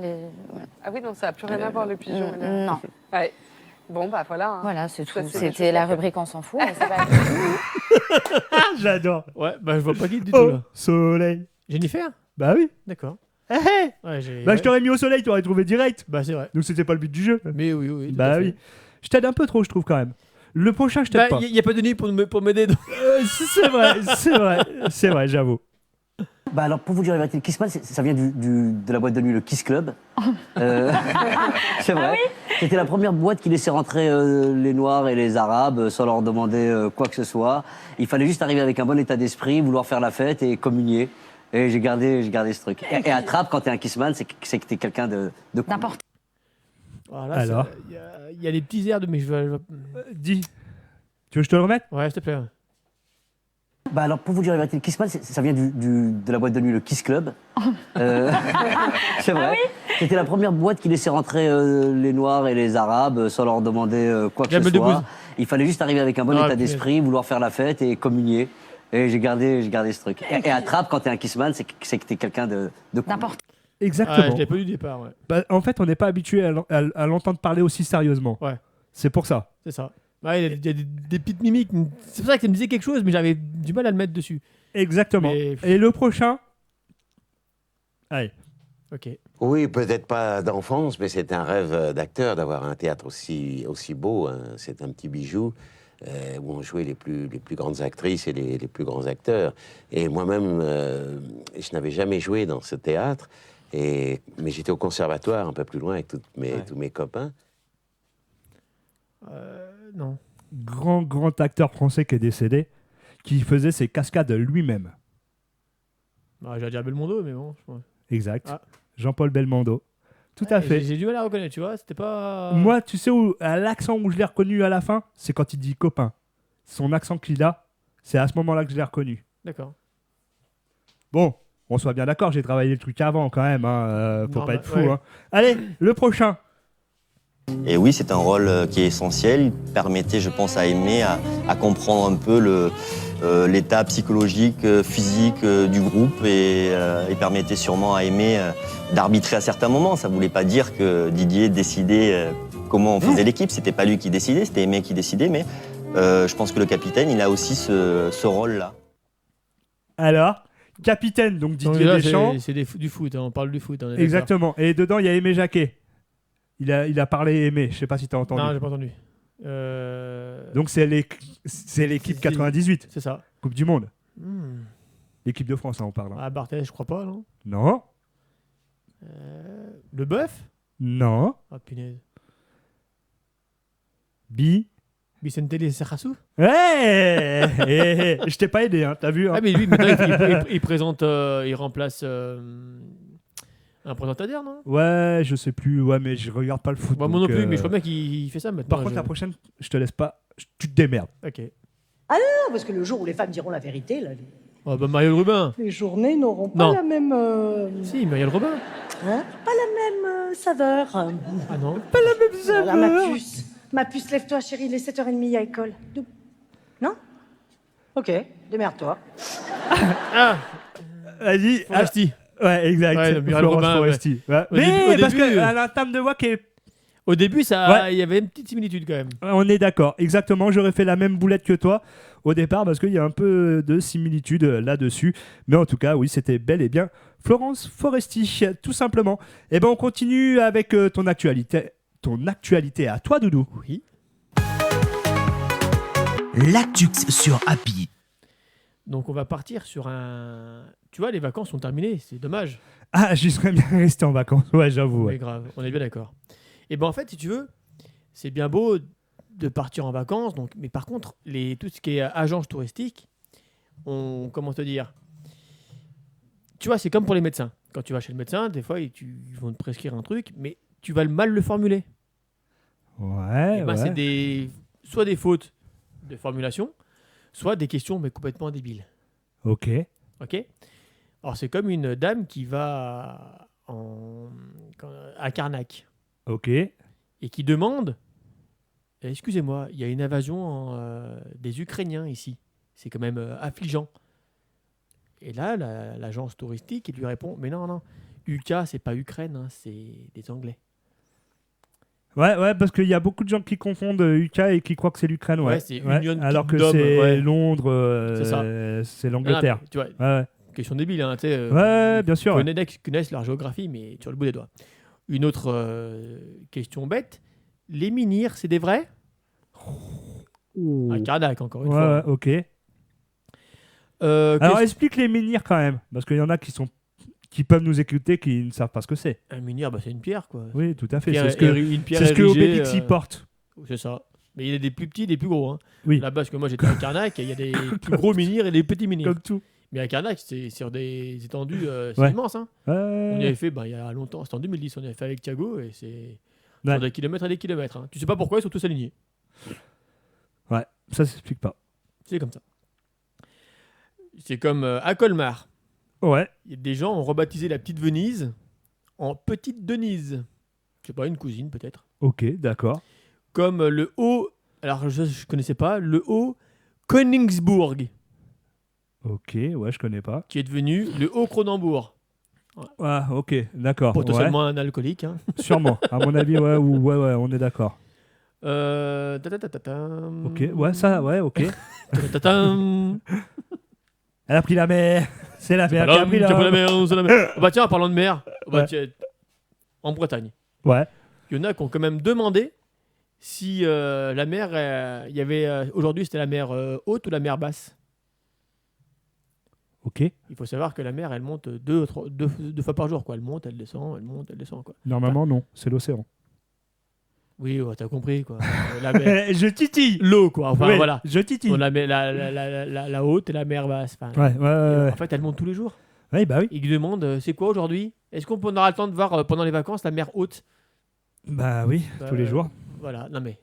Ah oui, non, ça n'a plus rien à voir, le pigeon. Non. Ouais. Bon, bah voilà. Hein. Voilà, c'est tout. Ça, c'est C'était la rubrique On s'en fout. Mais c'est pas... Ah, j'adore. Ouais, bah je vois pas qui du tout Oh, là. soleil. Jennifer? Bah oui. D'accord. Eh, eh. Ouais, j'ai. Bah, ouais. je t'aurais mis au soleil, t'aurais trouvé direct. Bah, c'est vrai. Donc, c'était pas le but du jeu. Mais oui, oui. tout Bah à fait. oui. Je t'aide un peu trop, je trouve, quand même. Le prochain, je t'aide Bah, pas. il n'y a pas Denis pour m'aider. donc. C'est vrai, c'est vrai. C'est vrai, j'avoue. Bah alors, pour vous dire la vérité, le Kissman, ça vient de la boîte de nuit, le Kiss Club. C'est vrai. C'était la première boîte qui laissait rentrer les Noirs et les Arabes sans leur demander quoi que ce soit. Il fallait juste arriver avec un bon état d'esprit, vouloir faire la fête et communier. Et j'ai gardé ce truc. Et à Trappes, quand t'es un Kissman, c'est que t'es quelqu'un de cool. N'importe. Voilà, Alors il y a les petits airs de. Mais je vais. Dis. Tu veux que je te le remette? Ouais, s'il te plaît. Bah alors, pour vous dire la vérité, le Kissman, ça vient de la boîte de nuit, le Kiss Club. C'est vrai. C'était la première boîte qui laissait rentrer les Noirs et les Arabes sans leur demander quoi que Jamel ce soit. Debbouze. Il fallait juste arriver avec un bon Ah, état punaise. d'esprit, vouloir faire la fête et communier. Et j'ai gardé ce truc. Et à Trappes, quand t'es un Kissman, c'est que t'es quelqu'un de cool. N'importe. Exactement. Ah, je l'ai pas eu du départ, ouais. Bah, en fait, on n'est pas habitué à l'entendre parler aussi sérieusement. Ouais. C'est pour ça. C'est ça. Ouais, il y a des petites mimiques. C'est pour ça que ça me disait quelque chose, mais j'avais du mal à le mettre dessus. Exactement. Mais- Et le prochain. Allez. Ok. Oui, peut-être pas d'enfance, mais c'est un rêve d'acteur d'avoir un théâtre aussi beau. Hein. C'est un petit bijou. où on jouait les plus grandes actrices et les plus grands acteurs. Et moi-même, je n'avais jamais joué dans ce théâtre, mais j'étais au conservatoire un peu plus loin avec tous mes copains. Non. Grand acteur français qui est décédé, qui faisait ses cascades lui-même. J'allais dire Belmondo, mais bon. Exact. Ah. Jean-Paul Belmondo. Tout à fait. J'ai du mal à reconnaître, tu vois. C'était pas. Moi, tu sais, à l'accent où je l'ai reconnu à la fin, c'est quand il dit copain. Son accent qu'il a, c'est à ce moment-là que je l'ai reconnu. D'accord. Bon, on soit bien d'accord, j'ai travaillé le truc avant quand même, hein, faut Non, pas bah, être fou. ouais. Hein. Allez, le prochain. Et oui, c'est un rôle qui est essentiel. Il permettait, je pense, à Aimé à comprendre un peu l'état psychologique, physique du groupe et il permettait sûrement à Aimé d'arbitrer à certains moments. Ça ne voulait pas dire que Didier décidait comment on faisait l'équipe. C'était pas lui qui décidait, c'était Aimé qui décidait. Mais je pense que le capitaine, il a aussi ce rôle-là. Alors, capitaine, donc Didier Deschamps. C'est du foot, hein, on parle du foot. Hein, exactement. Et dedans, il y a Aimé Jacquet. Il a parlé Aimé, je sais pas si tu as entendu. Non, j'ai pas entendu. Donc c'est l'équipe 98. C'est ça. Coupe du Monde. Hmm. L'équipe de France, hein, on parle. Hein. Ah, Barthez, je crois pas, non. Non. Le bœuf. Non. Ah, punaise. Vicente Lizarazu. Ouais. Je t'ai pas aidé, hein, t'as vu. Hein. Ah, mais lui, maintenant, il présente, il remplace un présentateur, non? Ouais, je sais plus, ouais, mais je regarde pas le foot. Moi non plus, mais je crois bien qu'il fait ça maintenant. Par contre, la prochaine, je te laisse pas, tu te démerdes. Ok. Ah non, parce que le jour où les femmes diront la vérité, là, Oh, bah, Marielle Rubin. les journées n'auront pas Non. la même... Si, Marielle Rubin. Hein, pas la même saveur. Ah non. Pas la même saveur. Voilà, ma puce, lève-toi chérie, il est 7h30 à école. Non? Ok, démerde-toi. Ah. Vas-y. Foresti. Ouais, exact. Ouais, Muriel Florence Robin, Foresti. ouais. Ouais. Au Mais début- parce qu'elle a un terme de voix qui est... Au début, Ouais. il y avait une petite similitude quand même. On est d'accord, exactement. J'aurais fait la même boulette que toi au départ parce qu'il y a un peu de similitude là-dessus. Mais en tout cas, oui, c'était bel et bien Florence Foresti, tout simplement. Et ben, on continue avec ton actualité. Ton actualité à toi, Doudou. Oui. L'actu sur Happy. Donc on va partir sur un... Tu vois, les vacances sont terminées, c'est dommage. Ah, j'y serais bien resté en vacances. Ouais, j'avoue. Mais Ouais. grave, on est bien d'accord. Et ben en fait, si tu veux, c'est bien beau de partir en vacances, donc, mais par contre, tout ce qui est agence touristique, comment te dire, tu vois, c'est comme pour les médecins. Quand tu vas chez le médecin, des fois, ils vont te prescrire un truc, mais tu vas mal le formuler. Ouais. Et ben, ouais. c'est soit des fautes de formulation, soit des questions mais complètement débiles. Ok. Ok. Alors c'est comme une dame qui va à Karnak Ok. et qui demande excusez-moi, il y a une invasion des Ukrainiens ici. C'est quand même affligeant. Et là, l'agence touristique, il lui répond mais non, UK, c'est pas Ukraine, hein, c'est des Anglais. Ouais, parce qu'il y a beaucoup de gens qui confondent UK et qui croient que c'est l'Ukraine. Ouais. Ouais, c'est Union alors que Kingdom, c'est ouais. Londres, C'est ça. c'est l'Angleterre. Non, mais tu vois, Ouais. question débile, hein, tu sais. Ouais, bien sûr. Connaissent leur géographie, mais sur le bout des doigts. Une autre question bête. Les menhirs, c'est des vrais? À Karnak, encore une fois. Ouais, ok. Alors explique les menhirs quand même, parce qu'il y en a qui peuvent nous écouter qui ne savent pas ce que c'est. Un menhir, c'est une pierre, quoi. Oui, tout à fait. Pierre- C'est ce que, une pierre c'est ce que érigée, Obélix y porte. C'est ça. Mais il y a des plus petits et des plus gros. Hein. Oui. Là-bas, parce que moi j'étais à Karnak, il y a des plus gros menhirs et des petits menhirs. Comme tout. Mais à Karnak, c'est sur des étendues, c'est Ouais. immense. Hein. On y avait fait il y a longtemps, c'était en 2010, on y avait fait avec Thiago et c'est sur des kilomètres et des kilomètres. Hein. Tu sais pas pourquoi ils sont tous alignés. Ouais, ça s'explique pas. C'est comme ça. C'est comme à Colmar. Ouais. Il y a des gens ont rebaptisé la petite Venise en Petite Denise. Je sais pas, une cousine peut-être. Ok, d'accord. Comme le haut, alors je connaissais pas, le haut Königsbourg, Ok, ouais, je connais pas. qui est devenu le haut Cronenbourg. Ouais, ok, d'accord. Potentiellement Ouais. un alcoolique. Hein. Sûrement, à mon avis, ouais, ouais, on est d'accord. Ta-ta-ta-ta-tam. Ok, ouais, ça, ouais, ok. Ta-ta-ta-tam. Elle a pris la mer. C'est la mer qui a pris C'est pas la la mer, c'est la mer. Bah tiens, en parlant de mer, bah, Ouais. tiens, en Bretagne, Ouais. il y en a qui ont quand même demandé si la mer, il y avait aujourd'hui c'était la mer haute ou la mer basse. Ok. Il faut savoir que la mer, elle monte deux fois par jour, quoi. Elle monte, elle descend, quoi. Normalement, non. C'est l'océan. Oui, ouais, t'as compris, quoi. La mer, Je titille. l'eau, quoi. Enfin, Oui, voilà. je titille. On la haute et la mer basse. Enfin, Ouais. En fait, elle monte tous les jours. Oui, bah oui. Ils demandent, c'est quoi aujourd'hui? Est-ce qu'on aura le temps de voir pendant les vacances la mer haute? Bah oui, tous les jours. Voilà, non mais.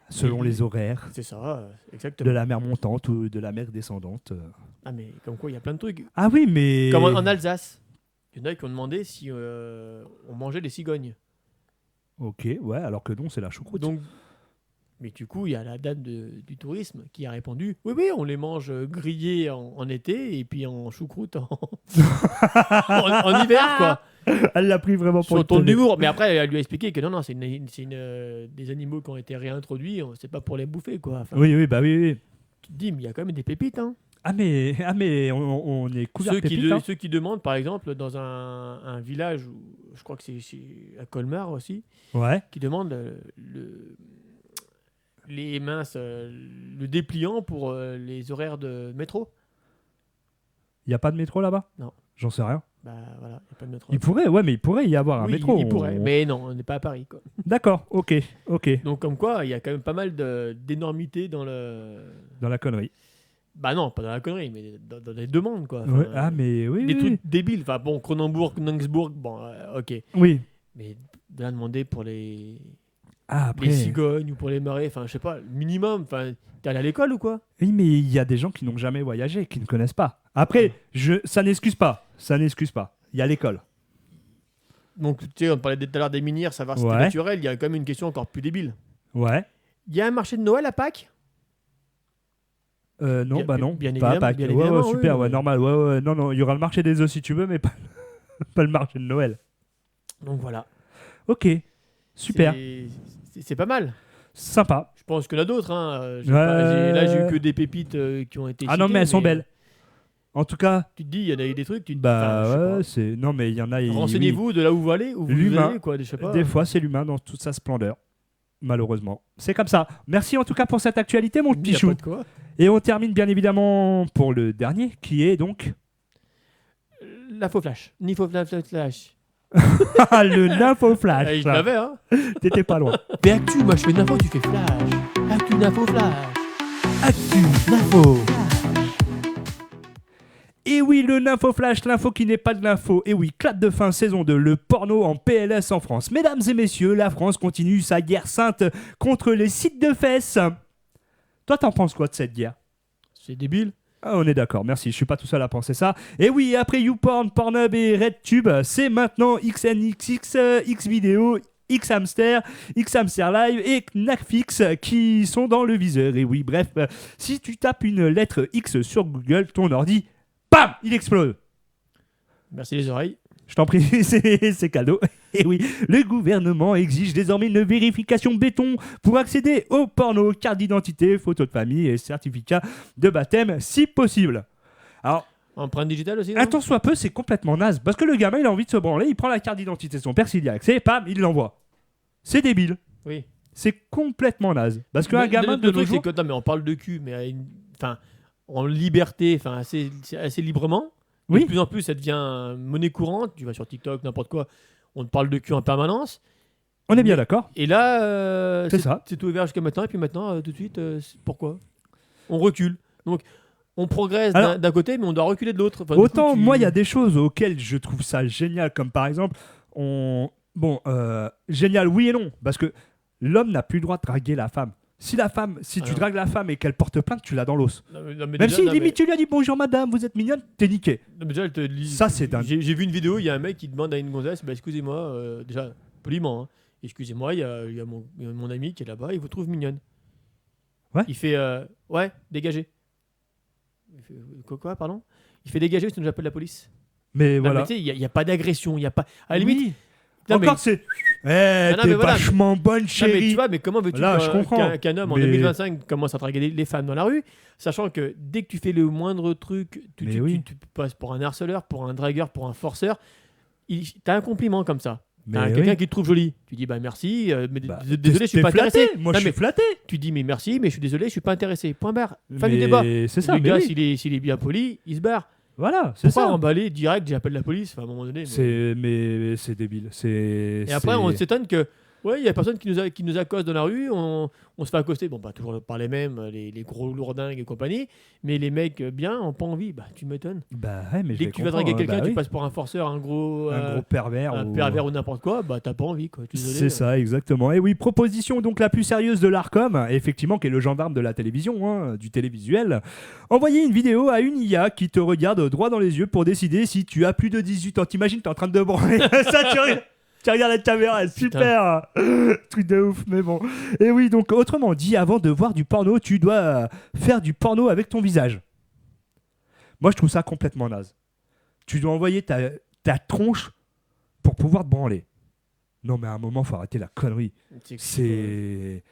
Selon les horaires. C'est ça, exactement. De la mer montante ou de la mer descendante. Ah mais comme quoi, il y a plein de trucs. Ah oui, mais... Comme en Alsace. Il y en a qui ont demandé si on mangeait des cigognes. Ok, ouais, alors que non, c'est la choucroute. Donc, mais du coup, il y a la dame du tourisme qui a répondu « Oui, on les mange grillés en été et puis en choucroute en hiver, quoi. » Elle l'a pris vraiment pour Sur le ton tenir. humour. Mais après, elle lui a expliqué que non, c'est des animaux qui ont été réintroduits, c'est pas pour les bouffer, quoi. Enfin, Oui, bah oui. tu te dis, mais il y a quand même des pépites, hein. Ah mais on est couvert de pépites, hein. Ceux qui demandent, par exemple, dans un village, je crois que c'est à Colmar aussi, qui demandent le dépliant pour les horaires de métro. Il n'y a pas de métro là-bas? Non. J'en sais rien. Bah voilà, il n'y a pas de métro. Il pourrait y avoir un Oui, métro. il pourrait, mais non, on n'est pas à Paris, quoi. D'accord, ok. Donc comme quoi, il y a quand même pas mal d'énormités dans la connerie. Bah non, pas dans la connerie, mais dans les demandes, quoi. Ouais, ah mais oui. Des trucs débiles. Enfin bon, Cronenbourg, Nungsbourg, bon, ok. Oui. Mais de là demander pour les après... cigognes ou pour les marais, enfin je sais pas, minimum, enfin t'es allé à l'école ou quoi? Oui, mais il y a des gens qui n'ont jamais voyagé, qui ne connaissent pas. Après, ça n'excuse pas. Il y a l'école. Donc tu sais, on parlait tout à l'heure des minières, savoir si c'était naturel, il y a quand même une question encore plus débile. Ouais. Il y a un marché de Noël à Pâques? Non, bah non, bien pas à évidemment, Pâques. bien Ouais, évidemment, super, oui. normal. Ouais, non, il y aura le marché des œufs si tu veux, mais pas le marché de Noël. Donc voilà. Ok, super. C'est pas mal. Sympa. Je pense qu'il y en a d'autres. Hein. Là, j'ai eu que des pépites qui ont été Ah non, mais elles sont belles. En tout cas... Tu te dis, il y en a eu des trucs. Bah ouais, c'est... Non, mais il y en a... Renseignez-vous de là où vous allez, l'humain, quoi, je sais pas. Des fois, c'est l'humain dans toute sa splendeur. Malheureusement. C'est comme ça. Merci en tout cas pour cette actualité, mon petit chou. Pas de quoi. Et on termine bien évidemment pour le dernier, qui est donc... L'infoflash. Nifoflash. Le Ninfoflash. Je l'avais, hein. T'étais pas loin. Mais Actu, moi je fais Ninfo, tu fais Flash. Actu, Ninfo, Flash. Actu, Ninfo. Et oui, le Nymphoflash, l'info qui n'est pas de l'info. Et oui, clap de fin saison 2, le porno en PLS en France. Mesdames et messieurs, la France continue sa guerre sainte contre les sites de fesses. Toi, t'en penses quoi de cette guerre? C'est débile. Ah, on est d'accord, merci, je suis pas tout seul à penser ça. Et oui, après YouPorn, Pornhub et RedTube, c'est maintenant XNXX, Xvideo, Xhamster, Xhamster Live et Netflix qui sont dans le viseur. Et oui, bref, si tu tapes une lettre X sur Google, ton ordi, bam, il explose. Merci les oreilles. Je t'en prie, c'est cadeau. Et oui, le gouvernement exige désormais une vérification béton pour accéder au porno, carte d'identité, photo de famille et certificat de baptême si possible. Alors, empreinte digitale aussi, non? un tant soit peu, c'est complètement naze. Parce que le gamin, il a envie de se branler, il prend la carte d'identité de son père, s'il y a accès, bam, il l'envoie. C'est débile. Oui. C'est complètement naze. Parce qu'un gamin de le nos truc, jours... c'est que, non, mais on parle de cul, mais en liberté, assez librement. Oui. De plus en plus, ça devient monnaie courante. Tu vas sur TikTok, n'importe quoi, on te parle de cul en permanence. On est bien d'accord. Et là, c'est ça. C'est tout ouvert jusqu'à maintenant. Et puis maintenant, tout de suite, pourquoi on recule. Donc, on progresse d'un côté, mais on doit reculer de l'autre. Enfin, autant, moi, il y a des choses auxquelles je trouve ça génial, comme par exemple, génial, oui et non, parce que l'homme n'a plus le droit de draguer la femme. Si tu dragues la femme et qu'elle porte plainte, tu l'as dans l'os. Même si limite tu lui as dit bonjour madame, vous êtes mignonne, t'es niqué. Non, mais déjà, elle te lit. Ça, c'est dingue. J'ai vu une vidéo, il y a un mec qui demande à une gonzesse, excusez-moi, déjà poliment, hein, excusez-moi, il y a mon ami qui est là-bas, il vous trouve mignonne. Ouais. Il fait ouais, dégagez. Il fait, quoi, pardon? Il fait dégager, sinon j'appelle la police. Mais non, voilà. Mais il n'y a pas d'agression, il n'y a pas. À la limite. Oui. Encore c'est. T'es vachement bonne chérie. Non, mais tu vois, mais comment veux-tu qu'un homme en 2025 commence à draguer les femmes dans la rue, sachant que dès que tu fais le moindre truc, tu passes pour un harceleur, pour un dragueur, pour un forceur, t'as un compliment comme ça. Mais quelqu'un oui. qui te trouve jolie, tu dis bah merci, mais Bah, désolé, je suis t'es pas flatté. intéressé. Moi, Non, je mais suis flatté. Tu dis mais merci, mais je suis désolé, je suis pas intéressé. Point barre. Fin du Mais débat. c'est ça, Le mais gars, oui. s'il est bien poli, il se barre. Voilà, c'est Pourquoi ça. emballer direct, j'appelle la police, enfin, à un moment donné. Mais c'est débile. Et après, on s'étonne que, ouais, il y a personne qui nous accoste dans la rue, on se fait accoster, bon, pas toujours par les mêmes, les gros lourdingues et compagnie, mais les mecs bien ont pas envie, bah tu m'étonnes. Bah ouais, mais je Dès les que tu vas comprends, draguer quelqu'un, bah tu oui. passes pour un forceur, un gros pervers. un pervers ou n'importe quoi, bah t'as pas envie, quoi. Désolé. C'est ça, exactement. Et oui, proposition donc la plus sérieuse de l'ARCOM, effectivement, qui est le gendarme de la télévision, hein, du télévisuel. Envoyer une vidéo à une IA qui te regarde droit dans les yeux pour décider si tu as plus de 18 ans. T'imagines, t'es en train de branler. Ça, tu regardes la caméra, super. Truc de ouf, mais bon. Et oui, donc autrement dit, avant de voir du porno, tu dois faire du porno avec ton visage. Moi, je trouve ça complètement naze. Tu dois envoyer ta tronche pour pouvoir te branler. Non, mais à un moment, faut arrêter la connerie. Je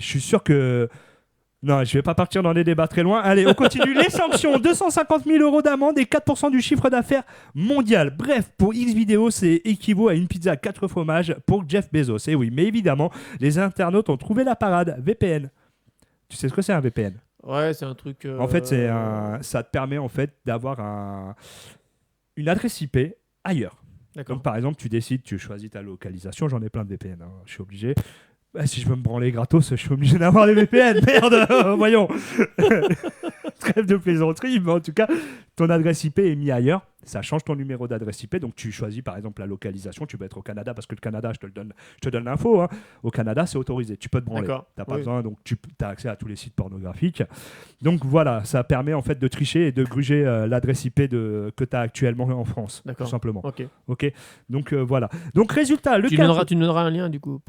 suis sûr que... Non, je vais pas partir dans des débats très loin. Allez, on continue. Les sanctions, 250 000 € d'amende et 4% du chiffre d'affaires mondial. Bref, pour X vidéo, c'est équivaut à une pizza à 4 fromages pour Jeff Bezos. Et oui, mais évidemment, les internautes ont trouvé la parade. VPN. Tu sais ce que c'est un VPN? Ouais, c'est un truc... En fait, ça te permet en fait d'avoir une adresse IP ailleurs. D'accord. Donc par exemple, tu choisis ta localisation. J'en ai plein de VPN, hein, je suis obligé. Bah, si je veux me branler gratos, je suis obligé d'avoir les VPN. Merde, voyons. Trêve de plaisanterie, mais en tout cas, ton adresse IP est mise ailleurs. Ça change ton numéro d'adresse IP. Donc tu choisis par exemple la localisation. Tu peux être au Canada parce que le Canada, je te donne l'info. Hein. Au Canada, c'est autorisé. Tu peux te branler. D'accord. T'as pas Oui. besoin. Donc tu as accès à tous les sites pornographiques. Donc voilà, ça permet en fait de tricher et de gruger l'adresse IP que tu as actuellement en France. D'accord. Tout simplement. Ok. Donc voilà. Donc résultat, Tu nous donneras un lien du coup.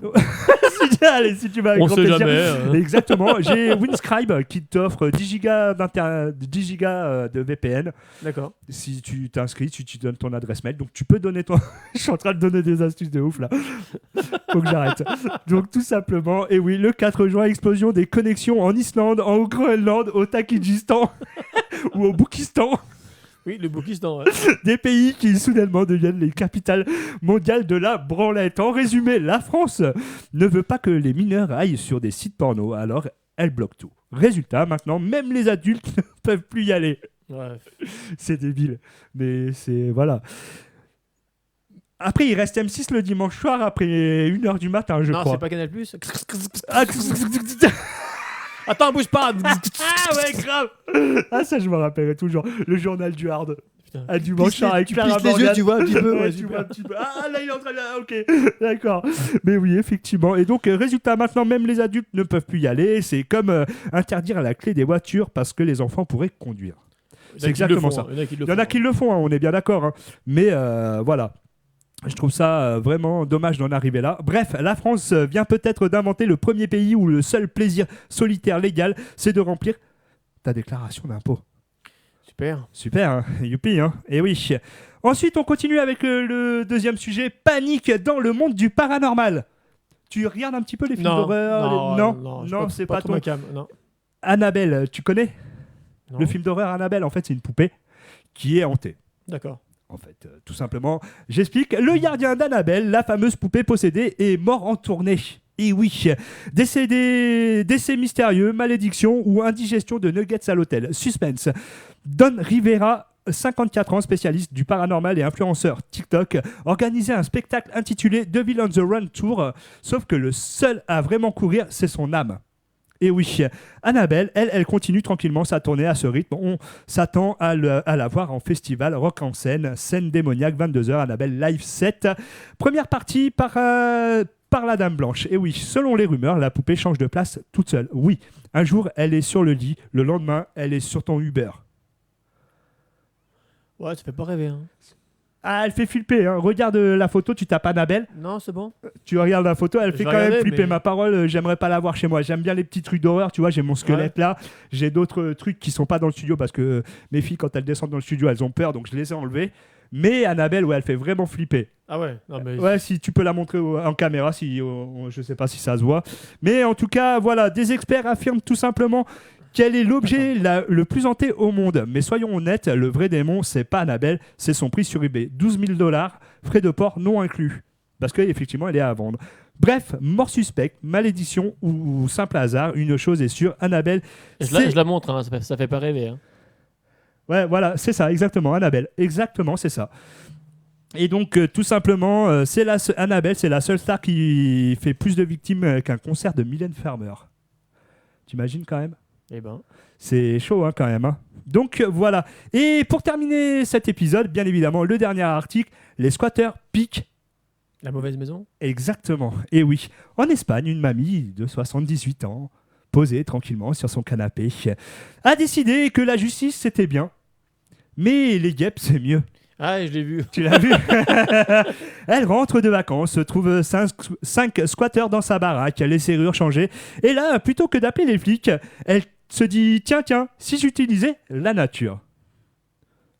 Allez, si tu vas avec On grand sait plaisir. jamais. Exactement. J'ai Winscribe qui t'offre 10 gigas de VPN. D'accord. Si tu t'inscris, si tu donnes ton adresse mail. Donc tu peux donner ton... Je suis en train de donner des astuces de ouf là. Faut que j'arrête. Donc tout simplement, et oui, le 4 juin, explosion des connexions en Islande, en Groenland, au Takidjistan ou au Boukistan. Oui, le Boukistan, ouais. Des pays qui soudainement deviennent les capitales mondiales de la branlette. En résumé, la France ne veut pas que les mineurs aillent sur des sites porno, alors elle bloque tout. Résultat, maintenant, même les adultes ne peuvent plus y aller. Ouais. C'est débile, mais c'est... Voilà. Après, il reste M6 le dimanche soir, après 1h du matin, je Non, crois. c'est pas Canal+. Ah, Attends, bouge pas. Ah ouais, grave. Ah, ça, je me rappellerai toujours. Le journal du hard. Ah, dimanche soir avec tu Clara plisses les Morgan. yeux, tu vois un petit peu. Ouais, Ouais, tu super. vois un petit peu. Ah, là, il est en train de... Ah, ok, d'accord. Mais oui, effectivement. Et donc, résultat, maintenant, même les adultes ne peuvent plus y aller. C'est comme interdire la clé des voitures parce que les enfants pourraient conduire. Il y en a C'est qui exactement le font, ça. hein. Il y en a qui le font, hein, on est bien d'accord. Hein. Mais voilà. Je trouve ça vraiment dommage d'en arriver là. Bref, la France vient peut-être d'inventer le premier pays où le seul plaisir solitaire légal, c'est de remplir ta déclaration d'impôt. Super, hein. Youpi, hein. Et oui. Ensuite, on continue avec le deuxième sujet, panique dans le monde du paranormal. Tu regardes un petit peu les films d'horreur? Non, c'est pas trop ton... ma cam, non. Annabelle, tu connais? Non. Le film d'horreur Annabelle, en fait, c'est une poupée qui est hantée. D'accord. En fait, tout simplement, j'explique. Le gardien d'Annabelle, la fameuse poupée possédée, est mort en tournée. Et oui, décès mystérieux, malédiction ou indigestion de nuggets à l'hôtel. Suspense. Don Rivera, 54 ans, spécialiste du paranormal et influenceur TikTok, organisait un spectacle intitulé Devil on the Run Tour, sauf que le seul à vraiment courir, c'est son âme. Et oui, Annabelle, elle continue tranquillement sa tournée à ce rythme. On s'attend à la voir en festival Rock en scène démoniaque, 22h, Annabelle Live 7. Première partie par la Dame Blanche. Et oui, selon les rumeurs, la poupée change de place toute seule. Oui, un jour, elle est sur le lit, le lendemain, elle est sur ton Uber. Ouais, ça fait pas rêver. Hein. Ah, elle fait flipper, hein. Regarde la photo, tu tapes Annabelle. Non, c'est bon. Tu regardes la photo, elle Je fait vais quand même regarder, flipper. mais- Ma parole, j'aimerais pas la voir chez moi. J'aime bien les petits trucs d'horreur, tu vois, j'ai mon squelette là. J'ai d'autres trucs qui sont pas dans le studio parce que mes filles, quand elles descendent dans le studio, elles ont peur, donc je les ai enlevés. Mais Annabelle, ouais, elle fait vraiment flipper. Ah ouais, non mais... Ouais, si tu peux la montrer en caméra, je sais pas si ça se voit. Mais en tout cas, voilà, des experts affirment tout simplement quel est l'objet le plus hanté au monde. Mais soyons honnêtes, le vrai démon, c'est pas Annabelle, c'est son prix sur eBay. 12 000 $, frais de port non inclus. Parce qu'effectivement, elle est à vendre. Bref, mort suspecte, malédiction ou simple hasard, une chose est sûre, Annabelle... Je la montre, hein, ça fait pas rêver. Hein. Ouais, voilà, c'est ça, exactement, Annabelle. Exactement, c'est ça. Et donc, tout simplement, Annabelle, c'est la seule star qui fait plus de victimes qu'un concert de Mylène Farmer. T'imagines quand même ? Eh ben... C'est chaud hein, quand même. Hein. Donc voilà. Et pour terminer cet épisode, bien évidemment, le dernier article, les squatteurs piquent. La mauvaise maison ? Exactement. Et oui, en Espagne, une mamie de 78 ans, posée tranquillement sur son canapé, a décidé que la justice c'était bien, mais les guêpes c'est mieux. Ah, je l'ai vu. Tu l'as vu ? Elle rentre de vacances, trouve 5 squatteurs dans sa baraque, les serrures changées. Et là, plutôt que d'appeler les flics, elle se dit tiens, si j'utilisais la nature.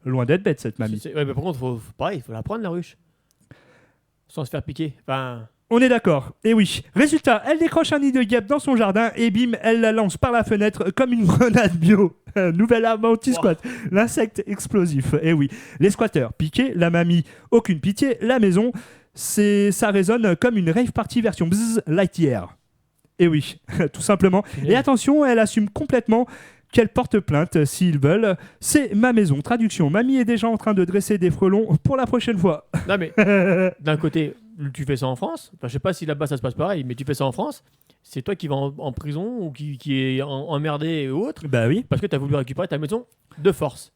Loin d'être bête, cette mamie. Ouais, mais par contre, il faut la prendre, la ruche. Sans se faire piquer. Enfin... On est d'accord. Et oui. Résultat, elle décroche un nid de guêpe dans son jardin et bim, elle la lance par la fenêtre comme une grenade bio. Nouvelle arme anti-squat. Wow. L'insecte explosif. Et oui. Les squatteurs piqués, la mamie, aucune pitié. La maison, ça résonne comme une rave party version bzzz Lightyear. Et oui, tout simplement. Et attention, elle assume complètement qu'elle porte plainte s'ils veulent. C'est ma maison. Traduction. Mamie est déjà en train de dresser des frelons pour la prochaine fois. Non mais, d'un côté, tu fais ça en France. Enfin, je sais pas si là-bas ça se passe pareil, mais tu fais ça en France. C'est toi qui vas en prison ou qui est emmerdé ou autre. Bah oui. Parce que tu as voulu récupérer ta maison de force.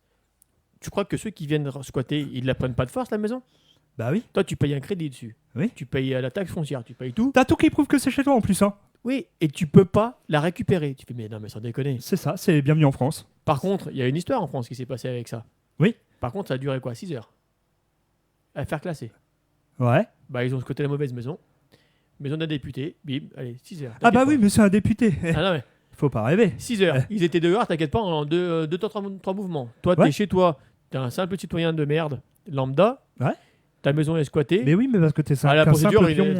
Tu crois que ceux qui viennent squatter, ils la prennent pas de force, la maison ? Bah oui. Toi, tu payes un crédit dessus. Oui. Tu payes la taxe foncière, tu payes tout. T'as tout qui prouve que c'est chez toi en plus, hein. Oui, et tu peux pas la récupérer. Tu fais, mais non, mais sans déconner. C'est ça, c'est bienvenue en France. Par contre, il y a une histoire en France qui s'est passée avec ça. Oui. Par contre, ça a duré quoi ? 6 heures. À faire classer. Ouais. Bah, ils ont squatté la mauvaise maison. Maison d'un député. Bim, allez, 6 heures. Ah bah oui, mais c'est un député. Ah non, mais... Faut pas rêver. 6 heures. Ils étaient dehors, t'inquiète pas, en 2-3 mouvements. Toi, t'es chez toi, t'es un simple citoyen de merde, lambda. Ouais. Ta maison est squattée. Mais oui, mais parce que t'es la procédure, il est est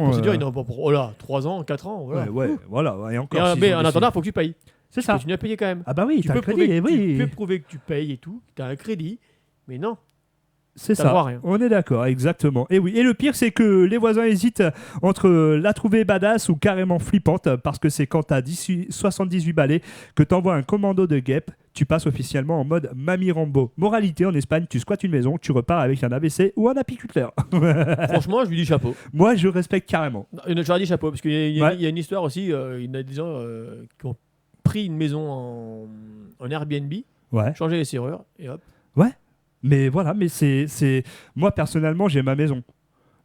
oh là, 3 ans, 4 ans. Voilà. Ouais, voilà. Et encore, mais en attendant, il faut que tu payes. C'est ça. Tu continues à payer quand même. Ah bah oui, tu t'as peux un crédit, Tu peux prouver que tu payes et tout, que t'as un crédit, mais non. C'est ça, rien. On est d'accord, exactement. Et oui, et le pire, c'est que les voisins hésitent entre la trouver badass ou carrément flippante, parce que c'est quand t'as 78 balais que t'envoies un commando de guêpes, tu passes officiellement en mode Mamie Rambo. Moralité, en Espagne, tu squattes une maison, tu repars avec un AVC ou un apiculteur. Franchement, je lui dis chapeau. Moi, je respecte carrément. J'aurais dit chapeau, parce qu'il y a une histoire aussi, il y a des gens qui ont pris une maison en Airbnb, changé les serrures, et hop. Ouais. Mais voilà, mais c'est... Moi, personnellement, j'ai ma maison.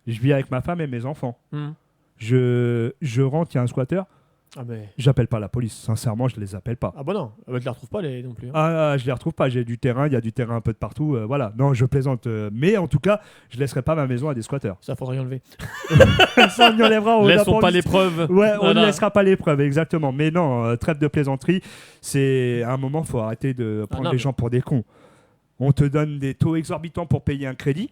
Je vis avec ma femme et mes enfants. Je rentre, il y a un squatteur. Ah mais... J'appelle pas la police. Sincèrement, je les appelle pas. Ah bah non, je les retrouve pas non plus. Hein. Ah, je les retrouve pas. J'ai du terrain, il y a du terrain un peu de partout. Voilà. Non, je plaisante. Mais en tout cas, je laisserai pas ma maison à des squatteurs. Ça, faudrait y enlever. Ça, on y enlèvera. Laissons pas les preuves. Ouais, on ne laissera pas les preuves, exactement. Mais non, trêve de plaisanterie. C'est à un moment, faut arrêter de prendre les gens pour des cons. On te donne des taux exorbitants pour payer un crédit.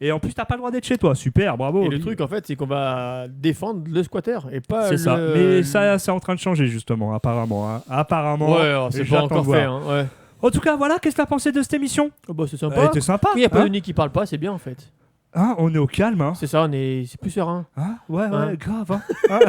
Et en plus, t'as pas le droit d'être chez toi. Super, bravo. Et le truc, en fait, c'est qu'on va défendre le squatter et pas c'est ça. Mais ça, c'est en train de changer, justement, apparemment. Hein. Apparemment. Ouais, c'est pas encore fait. Hein, ouais. En tout cas, voilà, qu'est-ce que t'as pensé de cette émission ? Oh bah, c'est sympa. C'était sympa. Il n'y a pas de nid qui parle pas, c'est bien, en fait. Hein, on est au calme. Hein. C'est ça, c'est plus serein. Hein, ouais, grave. Hein.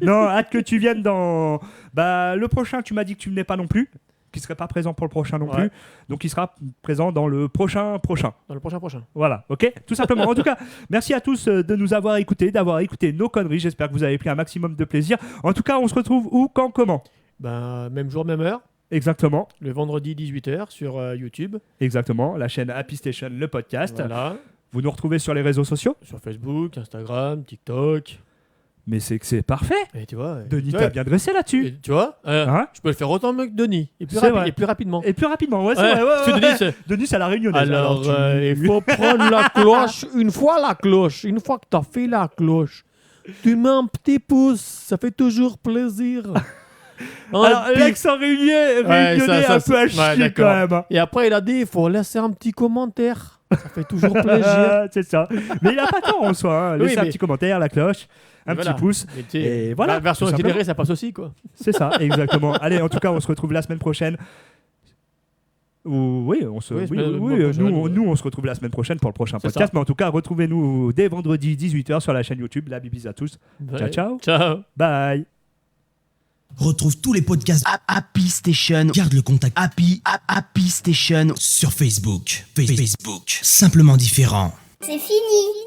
Non, hâte que tu viennes dans... Bah, le prochain, tu m'as dit que tu venais pas non plus. Qui ne serait pas présent pour le prochain non plus. Donc, il sera présent dans le prochain. Dans le prochain. Voilà, ok ? Tout simplement. En tout cas, merci à tous de nous avoir écoutés, d'avoir écouté nos conneries. J'espère que vous avez pris un maximum de plaisir. En tout cas, on se retrouve où, quand, comment ? Ben, même jour, même heure. Exactement. Le vendredi 18h sur YouTube. Exactement. La chaîne Happy Station, le podcast. Voilà. Vous nous retrouvez sur les réseaux sociaux ? Sur Facebook, Instagram, TikTok. Mais c'est que c'est parfait. Et tu vois, Denis t'a bien dressé là-dessus. Et tu vois, je peux le faire autant mieux que Denis. Et plus rapidement. Et plus rapidement, ouais, c'est vrai. Denis, c'est à la réunionnaise. Alors, il faut prendre la cloche. Une fois que t'as fait la cloche, tu mets un petit pouce. Ça fait toujours plaisir. Alors, l'accent réunionnais un peu à chier quand même. Et après, il a dit, il faut laisser un petit commentaire. Ça fait toujours plaisir. C'est ça. Mais il a pas tort en soi. Hein. Laissez un petit commentaire, la cloche. Un petit pouce. Et voilà. La version accélérée, ça passe aussi, quoi. C'est ça, exactement. Allez, en tout cas, on se retrouve la semaine prochaine. Oui, on se retrouve la semaine prochaine pour le prochain C'est podcast. ça. Mais en tout cas, retrouvez-nous dès vendredi 18h sur la chaîne YouTube. La bibise à tous. Ouais. Ciao. Ciao. Bye. Retrouve tous les podcasts Happy Station. Garde le contact Happy Station sur Facebook. Facebook. Simplement différent. C'est fini.